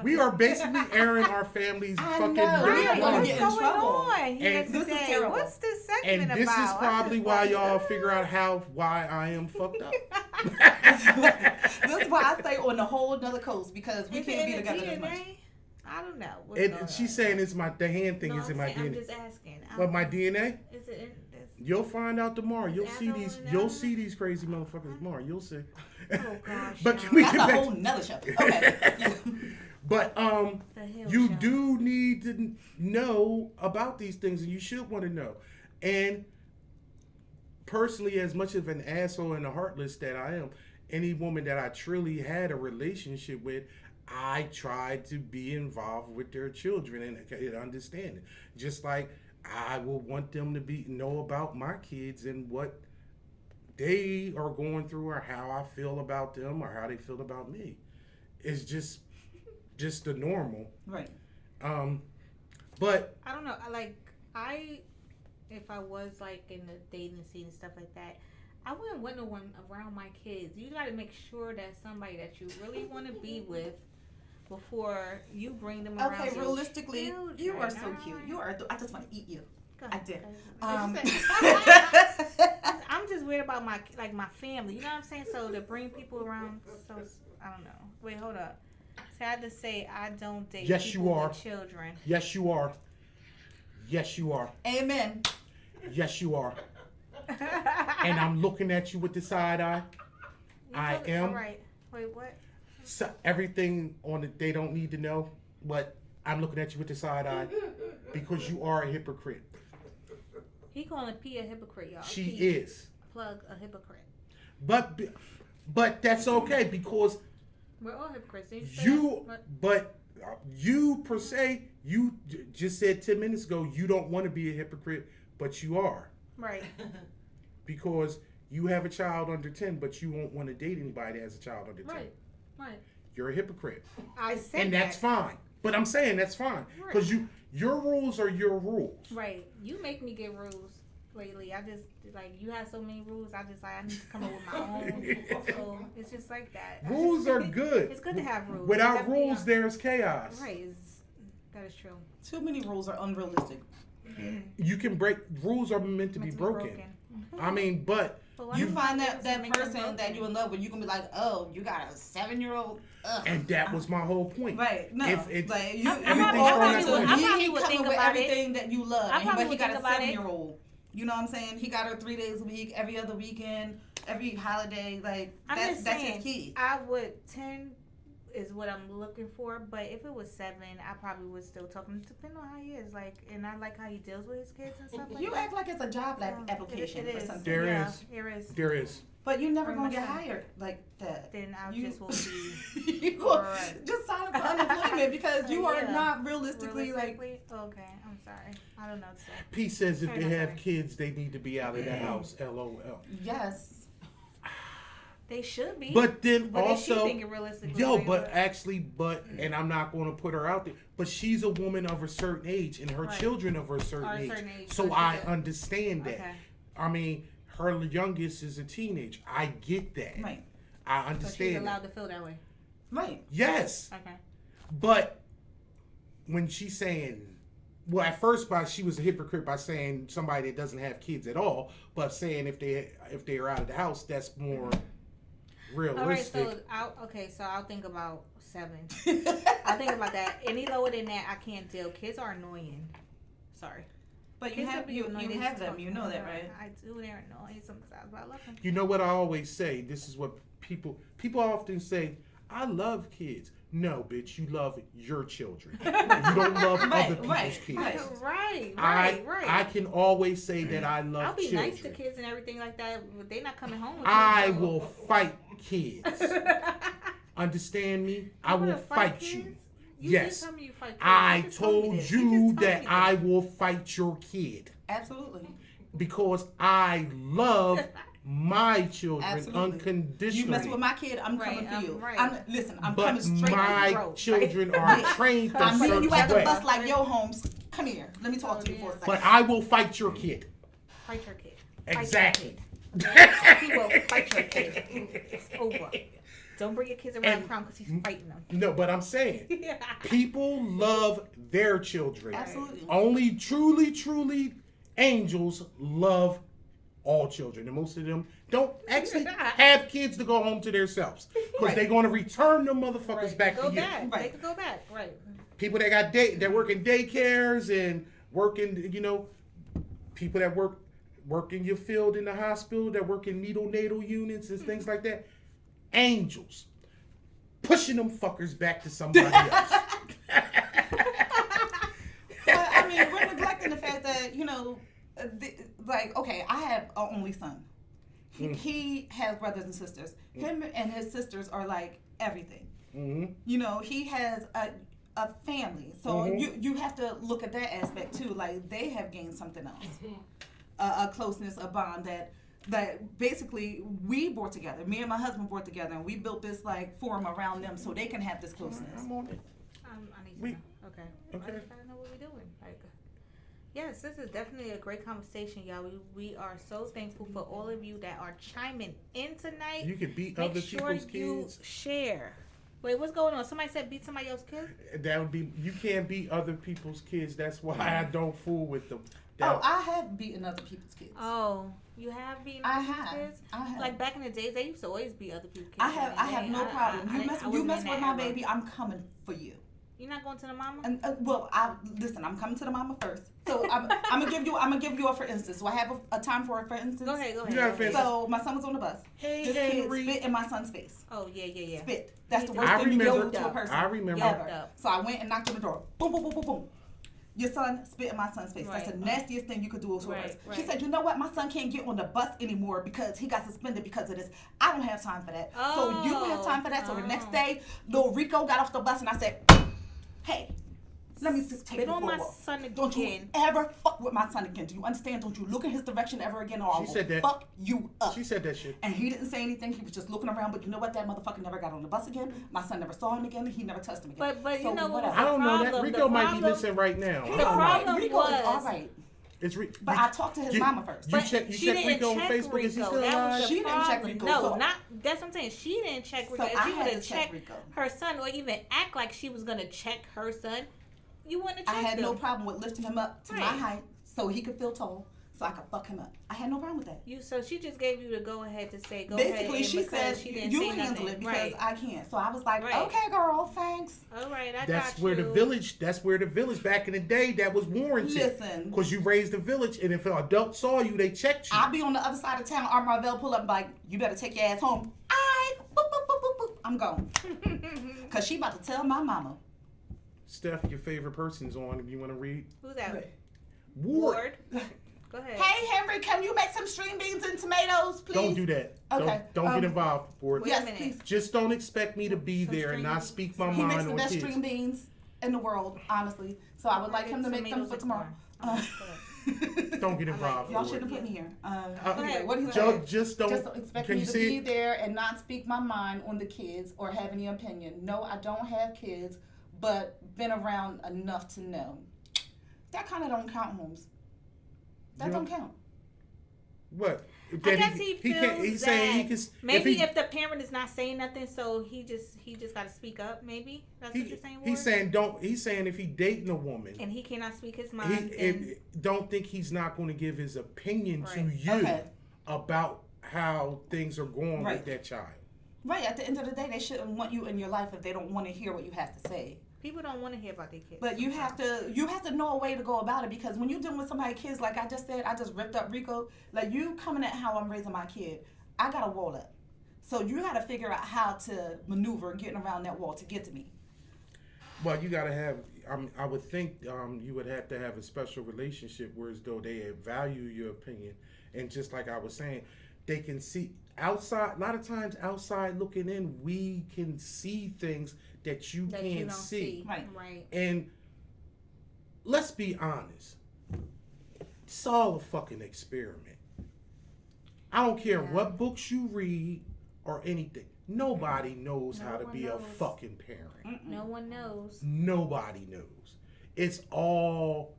S3: We are basically airing our family's fucking dirty
S6: What's
S3: laundry.
S6: going
S2: on
S6: here
S2: today?
S6: This is terrible.
S2: What's this segment
S3: And this
S2: about?
S3: is probably why y'all figure out why I am fucked up.
S6: This is why I stay on a whole other coast because we can't be together this much.
S2: I don't know.
S3: She's saying the hand thing is in my DNA.
S2: I'm just asking.
S3: But my DNA?
S2: Is it in this?
S3: You'll find out tomorrow. You'll see these crazy motherfuckers tomorrow. You'll see.
S2: Oh gosh.
S3: But we
S6: That's
S3: get
S6: a
S3: back
S6: whole nother show. Okay.
S3: But
S2: The Hill
S3: you
S2: Show.
S3: do need to know about these things, and you should want to know. And personally, as much of an asshole and a heartless that I am, any woman that I truly had a relationship with, I tried to be involved with their children and understand it. Just like I will want them to know about my kids and what they are going through, or how I feel about them, or how they feel about me. It's just the normal.
S6: Right.
S3: But
S2: I don't know. If I was like in the dating scene and stuff like that, I wouldn't want no one around my kids. You got to make sure that somebody that you really want to be with before you bring them around.
S6: Okay,
S2: your
S6: realistically,
S2: children.
S6: you are so cute. You are. I just want to eat you.
S2: Go
S6: I
S2: ahead.
S6: did.
S2: I'm just worried about my family. You know what I'm saying? So to bring people around, so I don't know. Wait, hold up. Sad to say, I don't date
S3: Yes,
S2: people
S3: you are.
S2: with children.
S3: yes, you are. Yes, you are.
S6: Amen.
S3: Yes, you are. And I'm looking at you with the side eye. I am.
S2: All right. Wait, what?
S3: So everything on it they don't need to know, but I'm looking at you with the side eye because you are a hypocrite.
S2: He calling P a hypocrite, y'all.
S3: She
S2: P,
S3: is.
S2: Plug a hypocrite.
S3: But that's okay because
S2: We're all hypocrites. Didn't say
S3: you,
S2: that?
S3: but you per se, you just said 10 minutes ago you don't want to be a hypocrite, but you are.
S2: Right.
S3: Because you have a child under 10, but you won't want to date anybody that has a child under 10.
S2: Right.
S3: You're a hypocrite.
S2: I said
S3: And that's fine. But I'm saying that's fine. Because your rules are your rules.
S2: Right. You make me get rules lately. I just, like, you have so many rules. I need to come up with my own. So it's just like that.
S3: Rules are good.
S2: It's good to have rules.
S3: Without
S2: Definitely
S3: rules, there's chaos.
S2: Right. That is true.
S6: Too many rules are unrealistic.
S3: You can break. Rules are meant to be broken. I mean, but
S6: You
S2: You
S6: find that
S2: make them
S6: person that
S2: broken.
S6: you in love with, you can be like, oh, you got a 7-year-old. Ugh.
S3: and that was my whole point.
S6: Right. No.
S3: If it,
S6: Like you,
S2: I
S3: everything's
S2: probably
S3: thrown
S2: would-
S3: out the
S2: I
S3: window.
S2: probably
S6: he
S2: would
S6: coming
S2: think
S6: with
S2: about it.
S6: everything that you love,
S2: I probably
S6: but he
S2: would
S6: got
S2: think
S6: a
S2: about it.
S6: 7-year-old. You know what I'm saying? He got her 3 days a week, every other weekend, every holiday. Like
S2: I'm
S6: that's
S2: just
S6: that's
S2: saying,
S6: his key.
S2: I would 10 is what I'm looking for, but if it was 7, I probably would still talk to him, depending on how he is. Like, and I like how he deals with his kids and stuff like
S6: You
S2: that.
S6: act like it's a job
S2: Yeah,
S6: application
S2: it
S6: or
S2: is.
S6: something.
S3: There
S2: Yeah,
S3: is.
S2: There is.
S3: There is.
S6: But you're never
S2: Very
S6: gonna
S2: much
S6: get
S2: so.
S6: hired like that.
S2: Then I
S6: You-
S2: just will be.
S6: you will
S2: Right.
S6: just sign up for unemployment because you are
S2: Yeah.
S6: not realistically like.
S2: Okay, I'm sorry. I don't know what to say.
S3: P says if
S2: Sorry,
S3: they
S2: not
S3: have
S2: sorry.
S3: kids, they need to be out of the house. LOL.
S6: Yes.
S2: They should be.
S3: But then
S2: But is she
S3: also,
S2: thinking realistically?
S3: yo,
S2: Like,
S3: but
S2: what?
S3: actually, and I'm not going to put her out there, but she's a woman of a certain age, and her
S2: Right.
S3: children of a certain
S2: Are a
S3: age.
S2: certain age,
S3: So
S2: so
S3: I
S2: she's a-
S3: understand that.
S2: Okay.
S3: I mean, her youngest is a teenage. I get that.
S6: Right.
S3: I
S2: So
S3: understand.
S2: she's
S3: that.
S2: allowed to feel that way.
S6: Right.
S3: Yes,
S2: Okay.
S3: but when she's saying, well, at first, she was a hypocrite by saying somebody that doesn't have kids at all, but saying if they are out of the house, that's more realistic.
S2: All right, so I'll think about 7. I'll think about that. Any lower than that, I can't deal. Kids are annoying. Sorry.
S6: But you
S2: Kids
S6: have
S2: can be
S6: you
S2: annoying. They
S6: have
S2: just
S6: them.
S2: talk
S6: You know that,
S2: to me.
S6: right?
S2: I do. They're annoying sometimes, but I love them.
S3: You know what I always say? This is what people often say. I love kids. No, bitch, you love your children. You don't love other
S6: Right,
S3: people's
S6: right,
S3: kids.
S6: right.
S2: Right.
S3: I can always say that I love
S2: I'll be
S3: children.
S2: nice to kids and everything like that, but they're not coming home with
S3: I
S2: you. so-
S3: will fight kids. Understand me? I
S2: You
S3: will
S2: wanna
S3: fight you.
S2: kids? You
S3: Yes.
S2: just told me you fight kids.
S3: I
S2: You just me
S3: told
S2: this.
S3: you
S2: just told
S3: that
S2: me
S3: I
S2: this.
S3: will fight your kid
S6: Absolutely.
S3: because I love my children
S6: Absolutely.
S3: unconditionally.
S6: You mess with my kid, I'm
S2: Right,
S6: coming for you.
S2: right.
S6: Listen, I'm
S3: but
S6: coming straight
S3: my
S6: for you.
S2: throat.
S3: children are trained a
S6: I'm meeting you at the
S3: certain way.
S6: bus like, yo, Holmes, come here. Let me talk to you for a second.
S3: But I will fight your kid.
S2: Fight your kid. Fight your
S3: Exactly.
S2: kid. He will fight your kid. It's over. Don't bring your kids around
S3: And-
S2: the crown because he's fighting them.
S3: No, but I'm saying people love their children.
S6: Absolutely.
S3: Only truly angels love all children, and most of them don't actually have kids to go home to themselves because they're going to return them motherfuckers back
S2: Go
S3: to you.
S2: back.
S6: Right.
S2: They can go back. Right.
S3: People that got that work in daycares and working, people that work in your field in the hospital, that work in neonatal units and things like that. Angels. pushing them fuckers back to somebody else.
S6: I mean, we're neglecting the fact that, okay, I have an only son. He has brothers and sisters. Him and his sisters are like everything. Mm-hmm. He has a family. So you have to look at that aspect too. Like, they have gained something else. A closeness, a bond that basically we brought together. Me and my husband brought together, and we built this like forum around them so they can have this closeness.
S3: I'm on it.
S2: I need to know. Okay. I just gotta know what we're doing. Like, yes, this is definitely a great conversation, y'all. We are so thankful for all of you that are chiming in tonight.
S3: You can beat
S2: Make
S3: other
S2: sure
S3: people's
S2: you
S3: kids.
S2: share. Wait, what's going on? Somebody said beat somebody else's kid?
S3: That would be, you can't beat other people's kids. That's why I don't fool with them.
S6: I have beaten other people's kids.
S2: Oh, you have beaten
S6: I
S2: other
S6: have.
S2: people's kids?
S6: I have.
S2: Like back in the days, they used to always beat other people's kids.
S6: I have no problem. You mess with my
S2: era.
S6: baby, I'm coming for you.
S2: You're not going to the mama?
S6: And listen. I'm coming to the mama first. So I'm gonna give you a for instance. So I have a time for it. For instance.
S2: Go ahead.
S3: You got a for
S6: So my son was on the bus.
S3: Hey,
S6: this
S3: Henry.
S6: kid spit in my son's face.
S2: Oh yeah.
S6: Spit. That's the worst
S3: I
S6: thing you can
S3: remember.
S6: do to a person.
S3: I remember.
S6: Ever. So I went and knocked on the door. Boom, boom, boom, boom, boom. Your son spit in my son's face.
S2: Right.
S6: That's the nastiest thing you could do to a person.
S2: Right.
S6: She said, you know what? My son can't get on the bus anymore because he got suspended because of this. I don't have time for that. So you have time for that. So the next day, little Rico got off the bus and I said, hey, let me just take
S2: Spit
S6: you
S2: on
S6: for a
S2: my
S6: walk.
S2: son
S6: Don't you
S2: again.
S6: ever fuck with my son again. Do you understand? Don't you look in his direction ever again or I
S3: She
S6: will
S3: said that.
S6: fuck you up.
S3: She said that shit.
S6: And he didn't say anything. He was just looking around. But you know what? That motherfucker never got on the bus again. My son never saw him again. He never touched him again.
S2: But
S6: so
S2: you know what?
S6: whatever.
S3: I don't know that.
S2: problem-
S3: Rico
S2: the
S3: might be
S2: problem-
S3: missing right now.
S2: The
S3: I don't know.
S2: problem
S6: Rico is
S2: was-
S6: all right.
S3: It's
S6: But I talked to his mama first.
S3: You
S2: But
S3: check
S2: she
S3: Rico
S2: didn't
S3: on
S2: check
S3: Facebook. Is he
S2: Rico.
S3: still
S2: That
S3: alive?
S2: was the
S6: She didn't check
S2: problem.
S6: Rico,
S2: No,
S6: so-
S2: not. That's what I'm saying. She didn't check Rico.
S6: So
S2: If
S6: I
S2: she
S6: had
S2: would
S6: to
S2: have
S6: check
S2: checked
S6: Rico.
S2: her son, or even act like she was gonna check her son, you wouldn't have
S6: I
S2: checked
S6: had
S2: him.
S6: no problem with lifting him up to my
S2: Right.
S6: height so he could feel tall, so I could fuck him up. I had no problem with that.
S2: So she just gave you the go ahead to say go ahead.
S6: Basically,
S2: and
S6: she
S2: because
S6: said,
S2: she didn't
S6: you
S2: say
S6: handle
S2: nothing.
S6: it because
S2: Right.
S6: I can't. So I was like,
S2: Right.
S6: okay, girl, thanks.
S2: All right, I
S3: That's
S2: got
S3: where
S2: you.
S3: the village. That's where the village back in the day that was warranted.
S6: Listen.
S3: Because you raised the village, and if an adult saw you, they checked you.
S6: I'll be on the other side of town. Our Marvell pull up and be like, you better take your ass home. Boop, boop, boop, boop, boop. I'm gone. Because she about to tell my mama.
S3: Steph, your favorite person's on. If you want to read,
S2: Who's that?
S3: Ward.
S2: Go ahead.
S6: Hey, Henry, can you make some string beans and tomatoes, please?
S3: Don't do that.
S6: Okay.
S3: Don't get involved, Ward.
S2: Wait a
S6: Yes,
S2: minute.
S6: please.
S3: Just don't expect me to be
S2: Some
S3: there and not
S2: string-
S3: speak my
S6: He
S3: mind
S6: makes the
S3: on
S6: best
S3: kids.
S6: string beans in the world, honestly. So I would like him to make them
S2: Tomatoes
S6: for
S2: and
S6: tomorrow.
S2: corn.
S3: Don't get involved.
S6: Y'all
S3: Ward.
S6: shouldn't have put me here.
S2: ahead.
S6: Anyway, what do you
S3: Joe,
S6: say?
S3: just don't.
S6: Just don't expect
S3: Can
S6: me
S3: you
S6: to
S3: see
S6: be
S3: it?
S6: there and not speak my mind on the kids or have any opinion. No, I don't have kids, but been around enough to know. That kind of don't count, Holmes. That
S3: You
S6: don't
S3: don't-
S6: count.
S3: What?
S2: I
S3: That
S2: guess he feels
S3: can't. He's
S2: that
S3: saying he can.
S2: maybe if the parent is not saying nothing, so he just got to speak up. Maybe that's what you're saying.
S3: He's
S2: Ward?
S3: saying don't. He's saying if he dating a woman,
S2: and he cannot speak his mind.
S3: he don't think he's not going to give his opinion to
S2: Right.
S3: you
S6: Okay.
S3: about how things are going
S6: Right.
S3: with that child.
S6: Right, at the end of the day, they shouldn't want you in your life if they don't want to hear what you have to say.
S2: People don't want to hear about their kids.
S6: But you have to know a way to go about it, because when you're dealing with somebody's kids, like I just said, I just ripped up Rico. Like, you coming at how I'm raising my kid, I got a wall up. So you got to figure out how to maneuver getting around that wall to get to me.
S3: Well, you got to have. I would think you would have to have a special relationship, whereas though they value your opinion, and just like I was saying, they can see outside. A lot of times, outside looking in, we can see things that you
S2: that
S3: can't
S2: you don't see.
S6: Right.
S3: And let's be honest, it's all a fucking experiment. I don't care what books you read or anything. Nobody knows how to
S2: one
S3: be
S2: knows.
S3: a fucking parent.
S2: No one knows.
S3: Nobody knows. It's all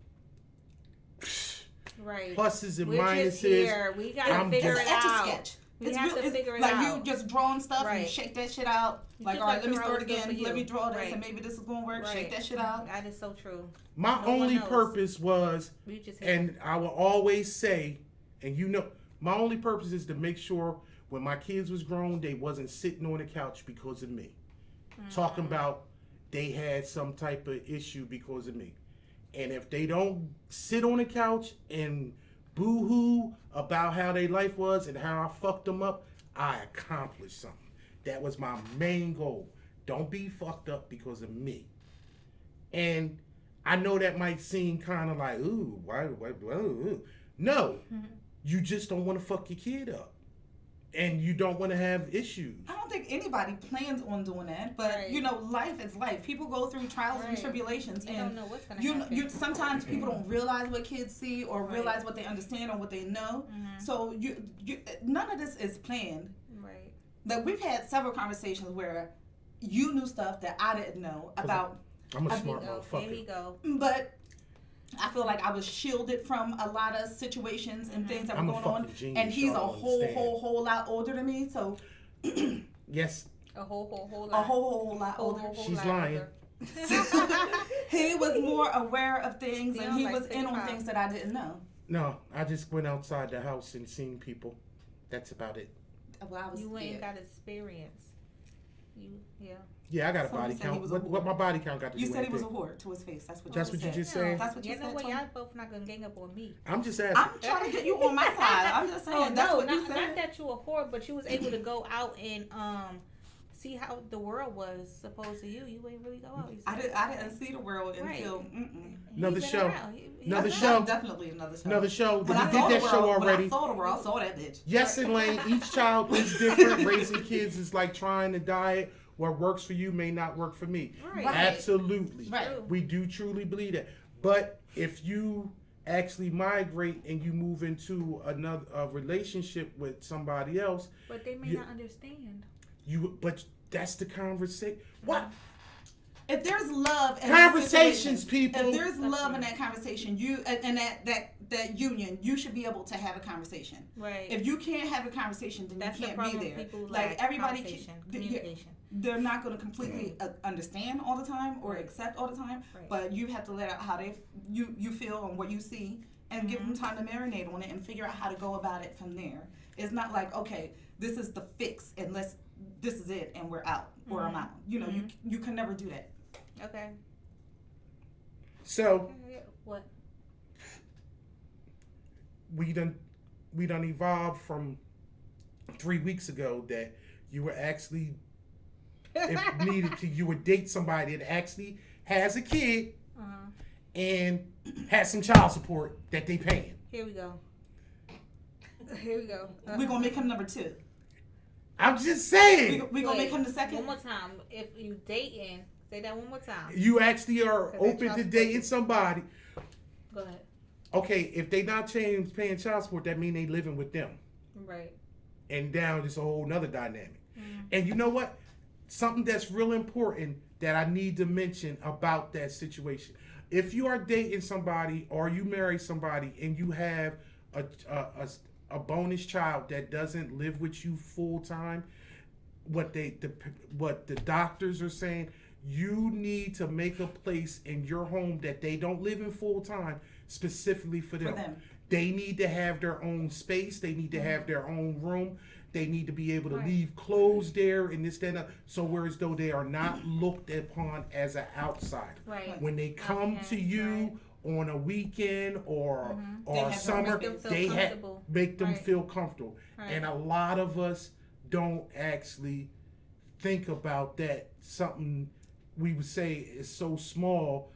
S2: Right.
S3: pluses and
S2: We're
S3: minuses.
S2: just here. We gotta
S3: I'm
S2: figure
S3: just-
S2: it
S6: Etch a
S2: out.
S6: sketch.
S2: We have to figure it
S6: like
S2: out.
S6: you just drawing stuff and you
S2: Right.
S6: shake that shit out. Like,
S2: just
S6: all right,
S2: like
S6: let me
S2: Terrell
S6: start
S2: was good for
S6: again. Let
S2: you.
S6: me draw this
S2: Right.
S6: and maybe this is going to work. Shake
S2: Right.
S6: that shit out.
S2: That is so true.
S3: My
S2: No one
S3: only
S2: knows.
S3: purpose was,
S2: We just here.
S3: and I will always say, and you know, my only purpose is to make sure when my kids was grown, they wasn't sitting on the couch because of me. Talking about they had some type of issue because of me. And if they don't sit on the couch and boo-hoo about how their life was and how I fucked them up, I accomplished something. That was my main goal. Don't be fucked up because of me. And I know that might seem kind of like, ooh, why, ooh. No, you just don't want to fuck your kid up. And you don't want to have issues.
S6: I don't think anybody plans on doing that, but you know, life is life. People go through trials and tribulations,
S2: You
S6: and
S2: don't know what's gonna happen.
S6: you sometimes people don't realize what kids see or realize what they understand or what they know. So you none of this is planned.
S2: Right.
S6: Like we've had several conversations where you knew stuff that I didn't know about.
S3: I'm a smart
S2: Here
S3: motherfucker.
S2: we go.
S6: But I feel like I was shielded from a lot of situations and things that were
S3: I'm a
S6: going on.
S3: fucking genius,
S6: And he's a
S3: y'all
S6: whole
S3: understand.
S6: lot older than me. So
S3: Yes,
S2: A whole
S6: a
S2: lot.
S6: whole lot older.
S3: she's
S2: lot
S3: lying.
S2: older.
S6: He was more aware of things
S2: They
S6: and
S2: don't
S6: he
S2: like
S6: was in on
S2: 35.
S6: things that I didn't know.
S3: No, I just went outside the house and seen people. That's about it.
S6: Well, I was
S2: You ain't
S6: scared.
S2: got experience. Yeah.
S3: Yeah, I got a
S6: Someone
S3: body
S6: said he
S3: count.
S6: was a
S3: What my body count got to
S6: You
S3: do
S6: said he
S3: with
S6: was a
S3: anything?
S6: whore to his face. That's what
S3: That's
S6: you
S3: what you
S6: said.
S3: just said?
S6: That's what you
S2: You know
S6: said.
S2: what?
S6: Tony?
S2: Y'all both not gonna gang up on me.
S3: I'm just asking.
S6: I'm trying to get you on my side. I'm just saying.
S2: Oh
S6: That's
S2: no,
S6: what you
S2: not
S6: said.
S2: that you a whore, but you was able to go out and see how the world was supposed to you. You ain't really go out. You said.
S6: I didn't see the world
S2: Right.
S6: until.
S3: Another
S2: He been
S3: show.
S2: around.
S3: Another
S6: That's
S3: show.
S6: definitely another show.
S3: Another show.
S6: When
S3: We
S6: I
S3: did
S6: saw the
S3: that show
S6: world,
S3: already.
S6: When I saw the world, I saw that bitch.
S3: Yes, and Lane, each child is different. Raising kids is like trying to diet. What works for you may not work for me.
S2: Right.
S3: Absolutely.
S6: Right.
S3: We do truly believe that. But if you actually migrate and you move into another relationship with somebody else,
S2: But they may
S3: You-
S2: not understand.
S3: but that's the conversation. What?
S6: If there's love in
S3: Conversations,
S6: that situation,
S3: people.
S6: If there's love in that conversation, you and that union, you should be able to have a conversation.
S2: Right.
S6: If you can't have a conversation, then
S2: That's
S6: you
S2: the
S6: can't
S2: problem.
S6: be there.
S2: People
S6: Like
S2: lack
S6: everybody,
S2: conversation,
S6: they're
S2: communication.
S6: not going to completely understand all the time or accept all the time.
S2: Right.
S6: But you have to let out how you feel and what you see, and give them time to marinate on it and figure out how to go about it from there. It's not like, okay, this is the fix and this is it and we're out or I'm out. You know, you can never do that.
S2: Okay.
S3: So
S2: What?
S3: we done evolved from 3 weeks ago that you were actually, if needed to, you would date somebody that actually has a kid and has some child support that they paying.
S2: Here we go. Here we go.
S6: We're going to make him number 2.
S3: I'm just saying.
S6: We're going to make him the
S2: One
S6: second.
S2: more time. If you dating, say that one more time.
S3: You actually are
S2: 'Cause that
S3: open
S2: child
S3: to
S2: support
S3: dating
S2: is-
S3: somebody.
S2: Go ahead.
S3: Okay, if they not paying child support, that mean they living with them.
S2: Right.
S3: And down is a whole nother dynamic. And you know what? Something that's real important that I need to mention about that situation. If you are dating somebody or you marry somebody and you have a bonus child that doesn't live with you full time, what the doctors are saying, you need to make a place in your home that they don't live in full time specifically for them. They need to have their own space. They need to have their own room. They need to be able to leave clothes there and this, that, and that. So whereas though they are not looked upon as an outsider.
S2: Right.
S3: When they come to you on a weekend or
S6: have to
S3: summer,
S2: make them feel
S3: they
S2: comfortable.
S3: make them
S2: Right.
S3: feel comfortable.
S2: Right.
S3: And a lot of us don't actually think about that. Something we would say is so small,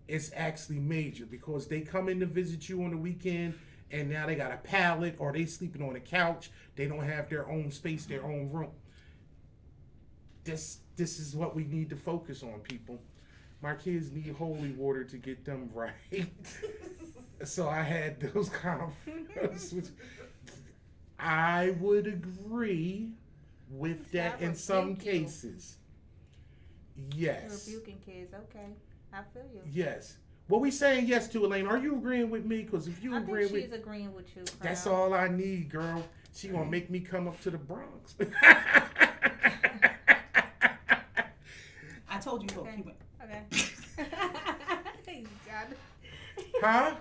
S3: it's actually major, because they come in to visit you on the weekend and now they got a pallet or they sleeping on a couch. They don't have their own space, their own room. This is what we need to focus on, people. My kids need holy water to get them right. So I had those conversations. I would agree with that in some
S2: rebuke you.
S3: cases. Yes.
S2: Rebuking kids. Okay. I feel you.
S3: Yes. What we saying yes to, Elaine? Are you agreeing with me? Because if you
S2: I
S3: agree
S2: think she's
S3: with,
S2: agreeing with you.
S3: that's
S2: Crown.
S3: all I need, girl. She gonna make me come up to the Bronx.
S6: I told you, look,
S2: Okay.
S6: he went.
S2: Okay. God.
S3: Huh?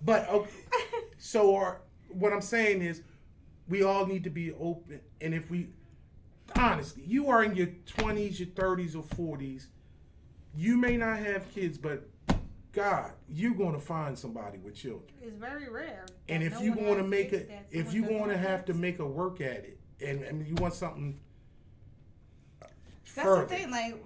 S3: But okay, so what I'm saying is, we all need to be open. And if we, honestly, you are in your 20s, your 30s, or 40s, you may not have kids, but God, you're going to find somebody with children.
S2: It's very rare.
S3: And
S2: that
S3: if
S2: no
S3: you
S2: one
S3: want to
S2: has
S3: make
S2: kids
S3: it,
S2: that
S3: if
S2: someone
S3: you
S2: doesn't
S3: want to have to
S2: kids.
S3: make a work at it, and you want something,
S6: That's
S3: further.
S6: the thing. Like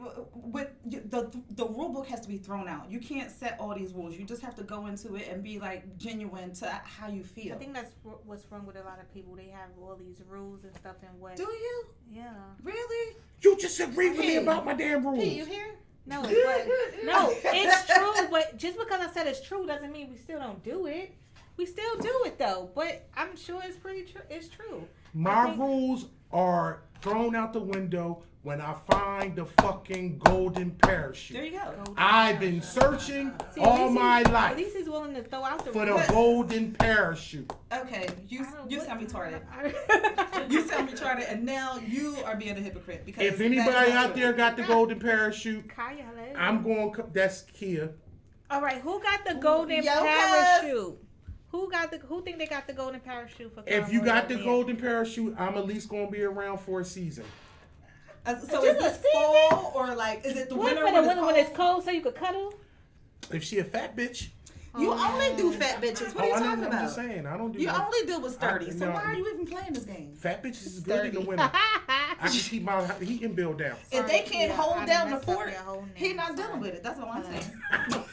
S6: the rule book has to be thrown out. You can't set all these rules. You just have to go into it and be like genuine to how you feel.
S2: I think that's what's wrong with a lot of people. They have all these rules and stuff, and what?
S6: Do you?
S2: Yeah.
S6: Really?
S3: You just agree with me about my damn rules.
S6: Hey, you here?
S2: No, but no, it's true. But just because I said it's true doesn't mean we still don't do it. We still do it though. But I'm sure it's pretty true. It's true.
S3: My rules are thrown out the window when I find the fucking golden parachute.
S6: There you go.
S3: I've been searching
S2: See,
S3: all my
S2: At
S3: life
S2: least he's willing to throw out the
S3: for the
S2: rules.
S3: golden parachute.
S6: Okay, you sound retarded.
S2: I-
S6: You sound retarded, and now you are being a hypocrite because
S3: If anybody out there got the golden parachute,
S2: Kaya, let
S3: I'm going. That's Kia.
S2: All right, who got the golden
S6: Yo, cuz.
S2: parachute? Who think they got the golden parachute for?
S3: If you got the
S2: Royal Man?
S3: golden parachute, I'm at least gonna be around for a season.
S6: So
S2: Just
S6: is
S2: a
S6: this
S2: season?
S6: fall or like is it the
S2: What
S6: winter
S2: for the winter when
S6: cold?
S2: it's cold so you could cuddle?
S3: If she a fat bitch,
S6: You only do fat bitches. What are you
S3: I
S6: talking
S3: know, I'm
S6: about?
S3: just saying, I don't do.
S6: You
S3: no-
S6: only deal with sturdy. So
S3: no.
S6: why are you even playing this game?
S3: Fat bitches is good in the winter. I can keep my heating bill down.
S6: If they can't
S2: Yeah,
S6: hold
S2: I
S6: down the
S2: messed up
S6: fort,
S2: your whole
S6: he
S2: name.
S6: not dealing
S2: Sorry.
S6: with it. That's all I'm saying.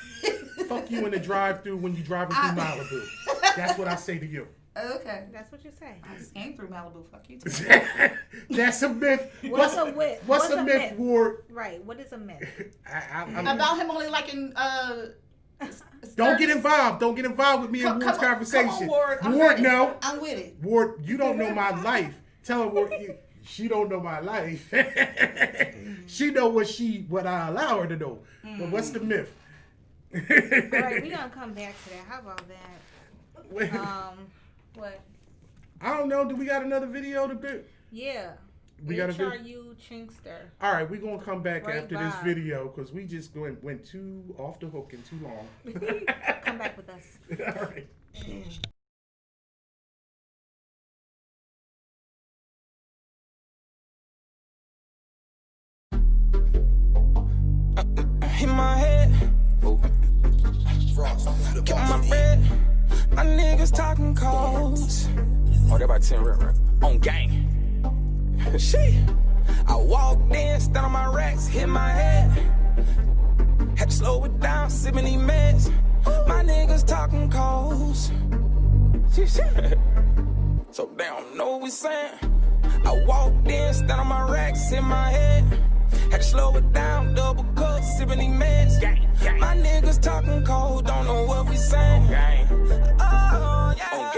S3: Fuck you in the drive-through when you driving through Malibu. That's what I say to you.
S6: Okay.
S2: That's what you say.
S6: I just came through Malibu. Fuck you too.
S3: That's a myth.
S2: What's a myth?
S3: What's a myth, Ward?
S2: Right. What is a myth?
S3: I'm-
S6: About him only liking
S3: Don't get involved. Don't get involved with me in Ward's conversation.
S6: Come on, Ward. I'm
S3: Ward,
S6: with it.
S3: no.
S6: I'm with it.
S3: Ward, you don't know my life. Tell her, Ward, she don't know my life. She know what I allow her to know. But what's the myth?
S2: All right, we're gonna come back to that. How about that? What?
S3: I don't know. Do we got another video to do?
S2: Yeah.
S3: We got a video.
S2: HRU Chinkster.
S3: All right, we're going to come back
S2: Right
S3: after this
S2: vibe.
S3: video because we just went too off the hook and too long.
S2: Come back with us.
S3: All right.
S5: In my head, get my bread. My niggas talking codes. Oh, they about 10 rip. On gang. Shit. I walked in, stand on my racks, hit my head. Had to slow it down, sipping these meds. My niggas talking codes. So they don't know what we saying. I walked in, stand on my racks, hit my head. Had to slow it down, double cup, sipping these meds. My niggas talking cold, don't know what we saying. Oh, yeah.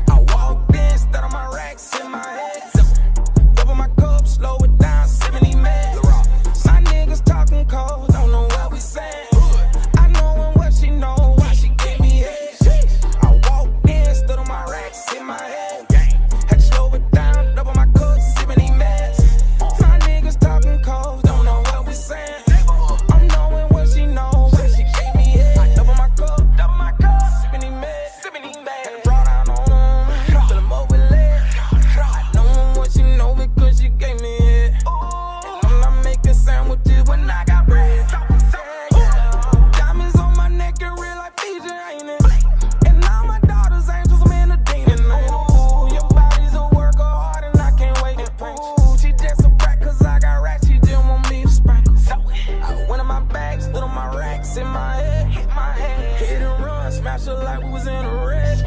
S5: I walked in, stand on my racks, in my head. Double my cup, slow it down, sipping these meds. My niggas talking cold, don't know what we saying. I know and what she know, why she gave me head. I walked in, stood on my racks, in my head. Had to slow it down, double my cup, sipping these meds. My niggas talking cold, don't know what we saying. I'm knowing what she know, why she gave me head. Double my cup, sipping these meds. Had to draw down on them, fill them up with lead. I know what she know because she gave me head. And I'm not making sandwiches when I got bread. Diamonds on my neck and real like Fiji, ain't it? And all my daughters angels, man, a demon. Ooh, your body's a work of art and I can't wait to preach. Ooh, she just a brat cause I got racks, she just want me to sprinkle. I went in my bag, stood on my racks, in my head. Hit and run, smash her like we was in a red.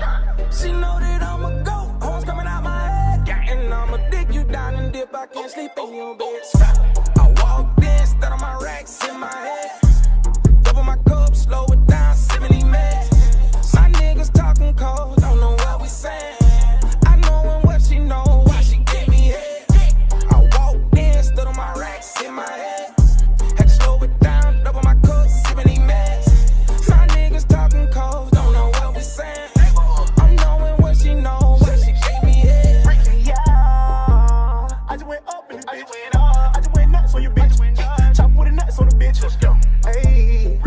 S5: She know that I'm a goat, horns coming out my head. And I'ma dig you down and dip, I can't sleep in your bed. I walked in, stood on my racks, in my head. Double my cup, slow it down, sipping these meds. My niggas talking cold, don't know what we saying. I know and what she know, why she gave me head. I walked in, stood on my racks, in my head. Had to slow it down, double my cup, sipping these meds. My niggas talking cold, don't know what we saying. I'm knowing what she know, why she gave me head.
S7: I just went up in this bitch. I just went nuts on your bitch. Chop with the nuts on the bitch. Hey,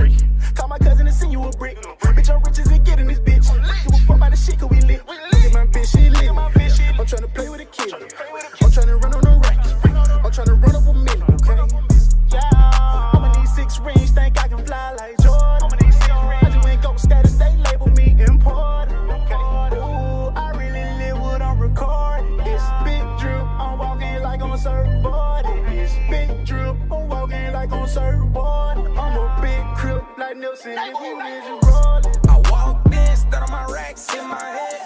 S7: call my cousin and send you a brick. Bitch, I'm rich as it get in this bitch. Give a fuck about the shit, cause we lit. Look at my bitch, she lit. I'm tryna play with a kid. I'm tryna run on the racks. I'm tryna run up a million, okay? I'ma need 6 rings, think I can fly like Jordan. I just went ghost status, they label me important. Ooh, I really live what I'm recording. It's big drip, I'm walking like on a surfboard.
S5: I walked in, stood on my racks in my head.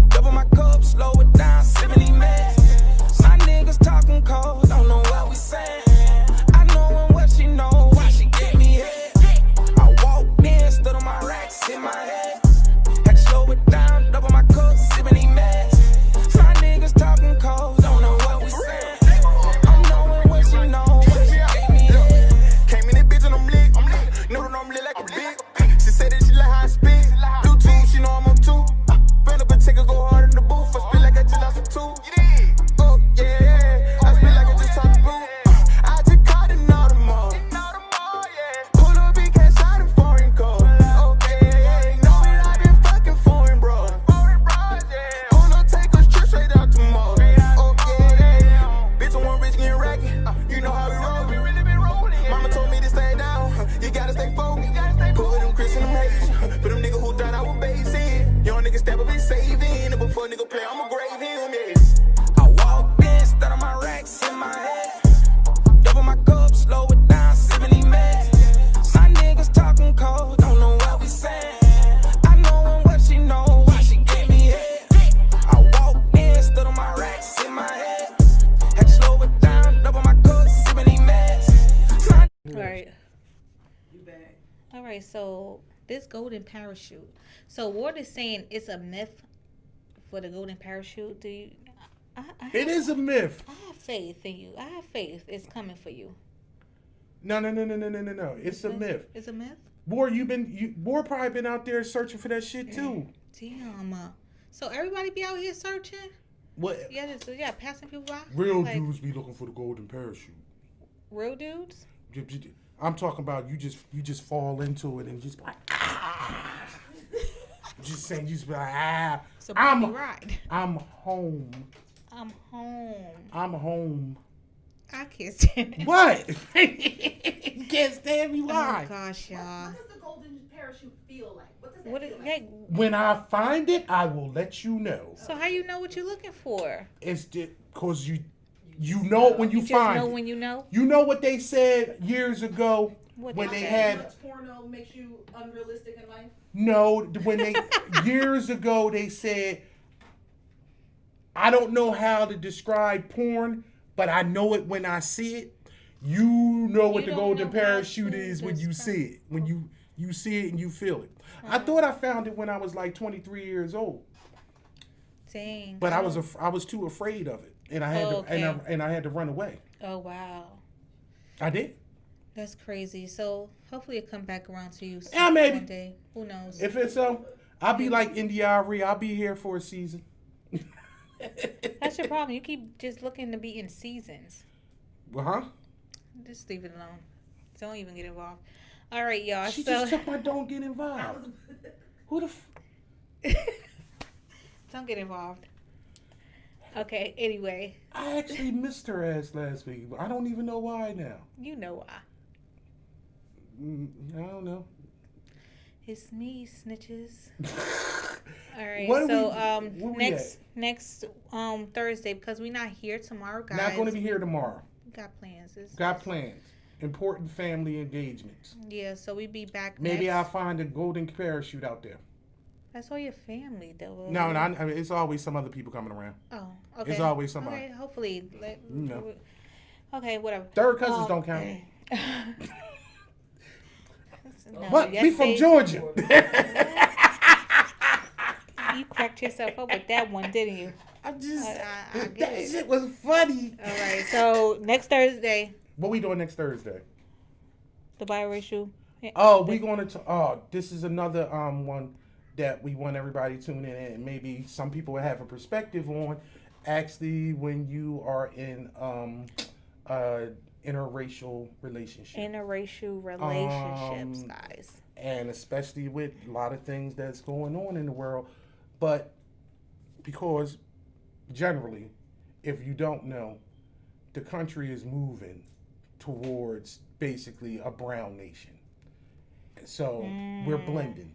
S5: Double my cup, slow it down, sipping these meds. My niggas talking cold, don't know what we saying. I know what she know, why she get me head. I walked in, stood on my racks in my head. Had to slow it down, double my cup, sipping these meds. My niggas talking cold, don't know what we saying. I'm knowing what she know, why she get me head.
S7: Came in that bitch and I'm lit. Know that I'm lit like a bitch. She said that she like how I spit. Bluetooth, she know I'm on two. Bend up and take her, go hard in the booth. I spit like I just lost a tooth. Oh, yeah. I spit like I just talked blue. I just caught in all the mall. Pull up big cash out in foreign code. Oh, yeah. Know that I been fucking foreign, bro. Pull up, take a trip straight out to mall. Oh, yeah. Bitch, I want rich, getting racket. You know how we roll. Mama told me to stay down. You gotta stay focused. Put them Chris in them Haitian. For them niggas who thought I was basing. Young niggas step up and saving. If a fuck nigga play, I'ma grave him, yeah.
S5: I walked in, stood on my racks in my head. Double my cup, slow it down, sipping these meds. My niggas talking cold, don't know what we saying. I know what she know, why she get me head. I walked in, stood on my racks in my head. Had to slow it down, double my cup, sipping these meds.
S2: All right. All right, so this golden parachute. So Ward is saying it's a myth for the golden parachute. Do you?
S3: It is a myth.
S2: I have faith in you. I have faith. It's coming for you.
S3: No. It's a myth.
S2: It's a myth.
S3: Boy, Boy probably been out there searching for that shit too.
S2: Damn. So everybody be out here searching.
S3: What?
S2: Yeah, passing people by.
S3: Real
S2: Like,
S3: dudes be looking for the golden parachute.
S2: Real dudes.
S3: I'm talking about you just fall into it and just be like just saying you just be like
S2: So I'm right.
S3: I'm home.
S2: I'm home.
S3: I'm home.
S2: I can't stand it.
S3: What? You can't stand me. Why?
S2: Oh gosh, y'all.
S6: What does the golden parachute feel like? What does that
S2: What?
S6: feel like?
S2: Like,
S3: When I find it, I will let you know.
S2: so how you know what you're looking for?
S3: It's because you know when you
S2: You just
S3: find
S2: know
S3: it.
S2: when you know.
S3: You know what they said years ago
S2: What
S3: when
S2: they
S3: they
S2: said?
S3: had
S6: Much porno makes you unrealistic in life.
S3: no when they years ago they said I don't know how to describe porn, but I know it when I see it. You know what
S2: You
S3: the
S2: don't
S3: golden
S2: know how
S3: parachute
S2: to
S3: is when you see it. When you see it and you feel it. I
S2: Uh-huh.
S3: thought I found it when I was like 23 years old,
S2: Dang.
S3: but I was too afraid of it, and I had and I had to run away.
S2: Oh wow,
S3: I did.
S2: that's crazy. So hopefully it come back around to you
S3: Yeah, maybe.
S2: one day. Who knows?
S3: If it's so, I'll be like India Ari. I'll be here for a season.
S2: That's your problem. You keep just looking to be in seasons.
S3: Well, huh?
S2: Just leave it alone. Don't even get involved. All right, y'all.
S3: She
S2: so
S3: just took my don't get involved. Who the
S2: don't get involved. Okay. Anyway,
S3: I actually missed her ass last week. I don't even know why now.
S2: you know why.
S3: I don't know.
S2: It's me, snitches. All right.
S3: What
S2: So
S3: where we
S2: next Thursday, because we're not here tomorrow, guys.
S3: Not going to be here tomorrow.
S2: We got plans.
S3: Got plans. Important family engagements.
S2: Yeah. So we be back.
S3: Maybe
S2: next.
S3: I'll find a golden parachute out there.
S2: That's all your family, though.
S3: No, I mean, it's always some other people coming around.
S2: Oh, okay.
S3: It's always somebody.
S2: Okay, hopefully.
S3: No.
S2: Okay, whatever.
S3: Third cousins don't count.
S2: No,
S3: But we from
S2: yesterday-
S3: Georgia.
S2: You cracked yourself up with that one, didn't you?
S3: I just
S2: I get
S3: that
S2: it.
S3: shit was funny.
S2: All right. So next Thursday,
S3: What we doing next Thursday?
S2: the biracial.
S3: Oh, we going to. Oh, this is another one that we want everybody to tune in, and maybe some people will have a perspective on. Actually, when you are in interracial relationship,
S2: Interracial relationships, guys.
S3: and especially with a lot of things that's going on in the world, but because generally, if you don't know, the country is moving towards basically a brown nation. So we're blending.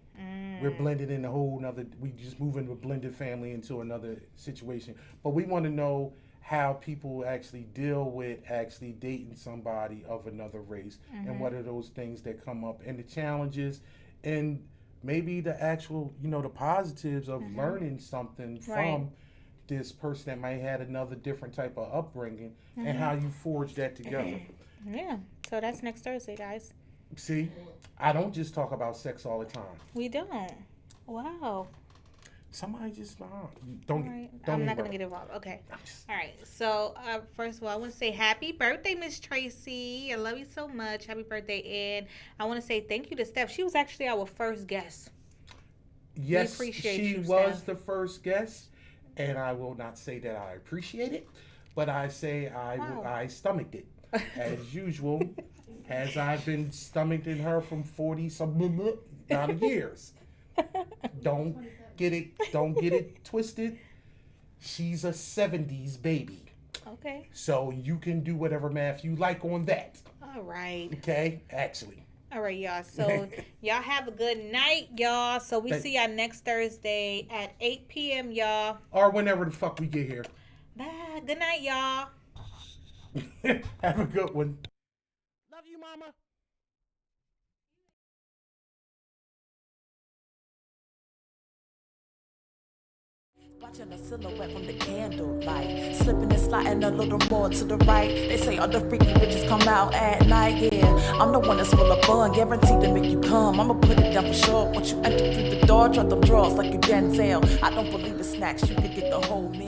S3: We're blended in a whole nother. We just moving a blended family into another situation. But we want to know how people actually deal with actually dating somebody of another race, and what are those things that come up, and the challenges, and maybe the actual, the positives of learning something from this person that might have another different type of upbringing, and how you forge that together.
S2: Yeah. So that's next Thursday, guys.
S3: See, I don't just talk about sex all the time.
S2: We don't. Wow.
S3: Somebody just don't.
S2: Right. I'm not gonna get involved. Okay. All right. So first of all, I want to say happy birthday, Miss Tracy. I love you so much. Happy birthday, and I want to say thank you to Steph. She was actually our first guest.
S3: Yes,
S2: appreciate
S3: she
S2: you,
S3: was
S2: Steph.
S3: the first guest, and I will not say that I appreciate it, but I say I stomached it as usual, as I've been stomaching her from 40-some amount of years. Don't get it twisted. She's a 70s baby.
S2: Okay.
S3: So you can do whatever math you like on that.
S2: All right.
S3: Okay? Actually.
S2: All right, y'all. So y'all have a good night, y'all. So we see y'all next Thursday at 8 p.m., y'all.
S3: Or whenever the fuck we get here.
S2: Bye. Good night, y'all.
S3: Have a good one. Love you, mama.
S1: Watching the silhouette from the candlelight, slipping and sliding a little more to the right. They say all the freaky bitches come out at night. Yeah, I'm the one that's full of fun, guaranteed to make you come. I'ma put it down for sure. Once you enter through the door, drop them drawers like you Denzel. I don't believe in snacks, you could get the whole meal.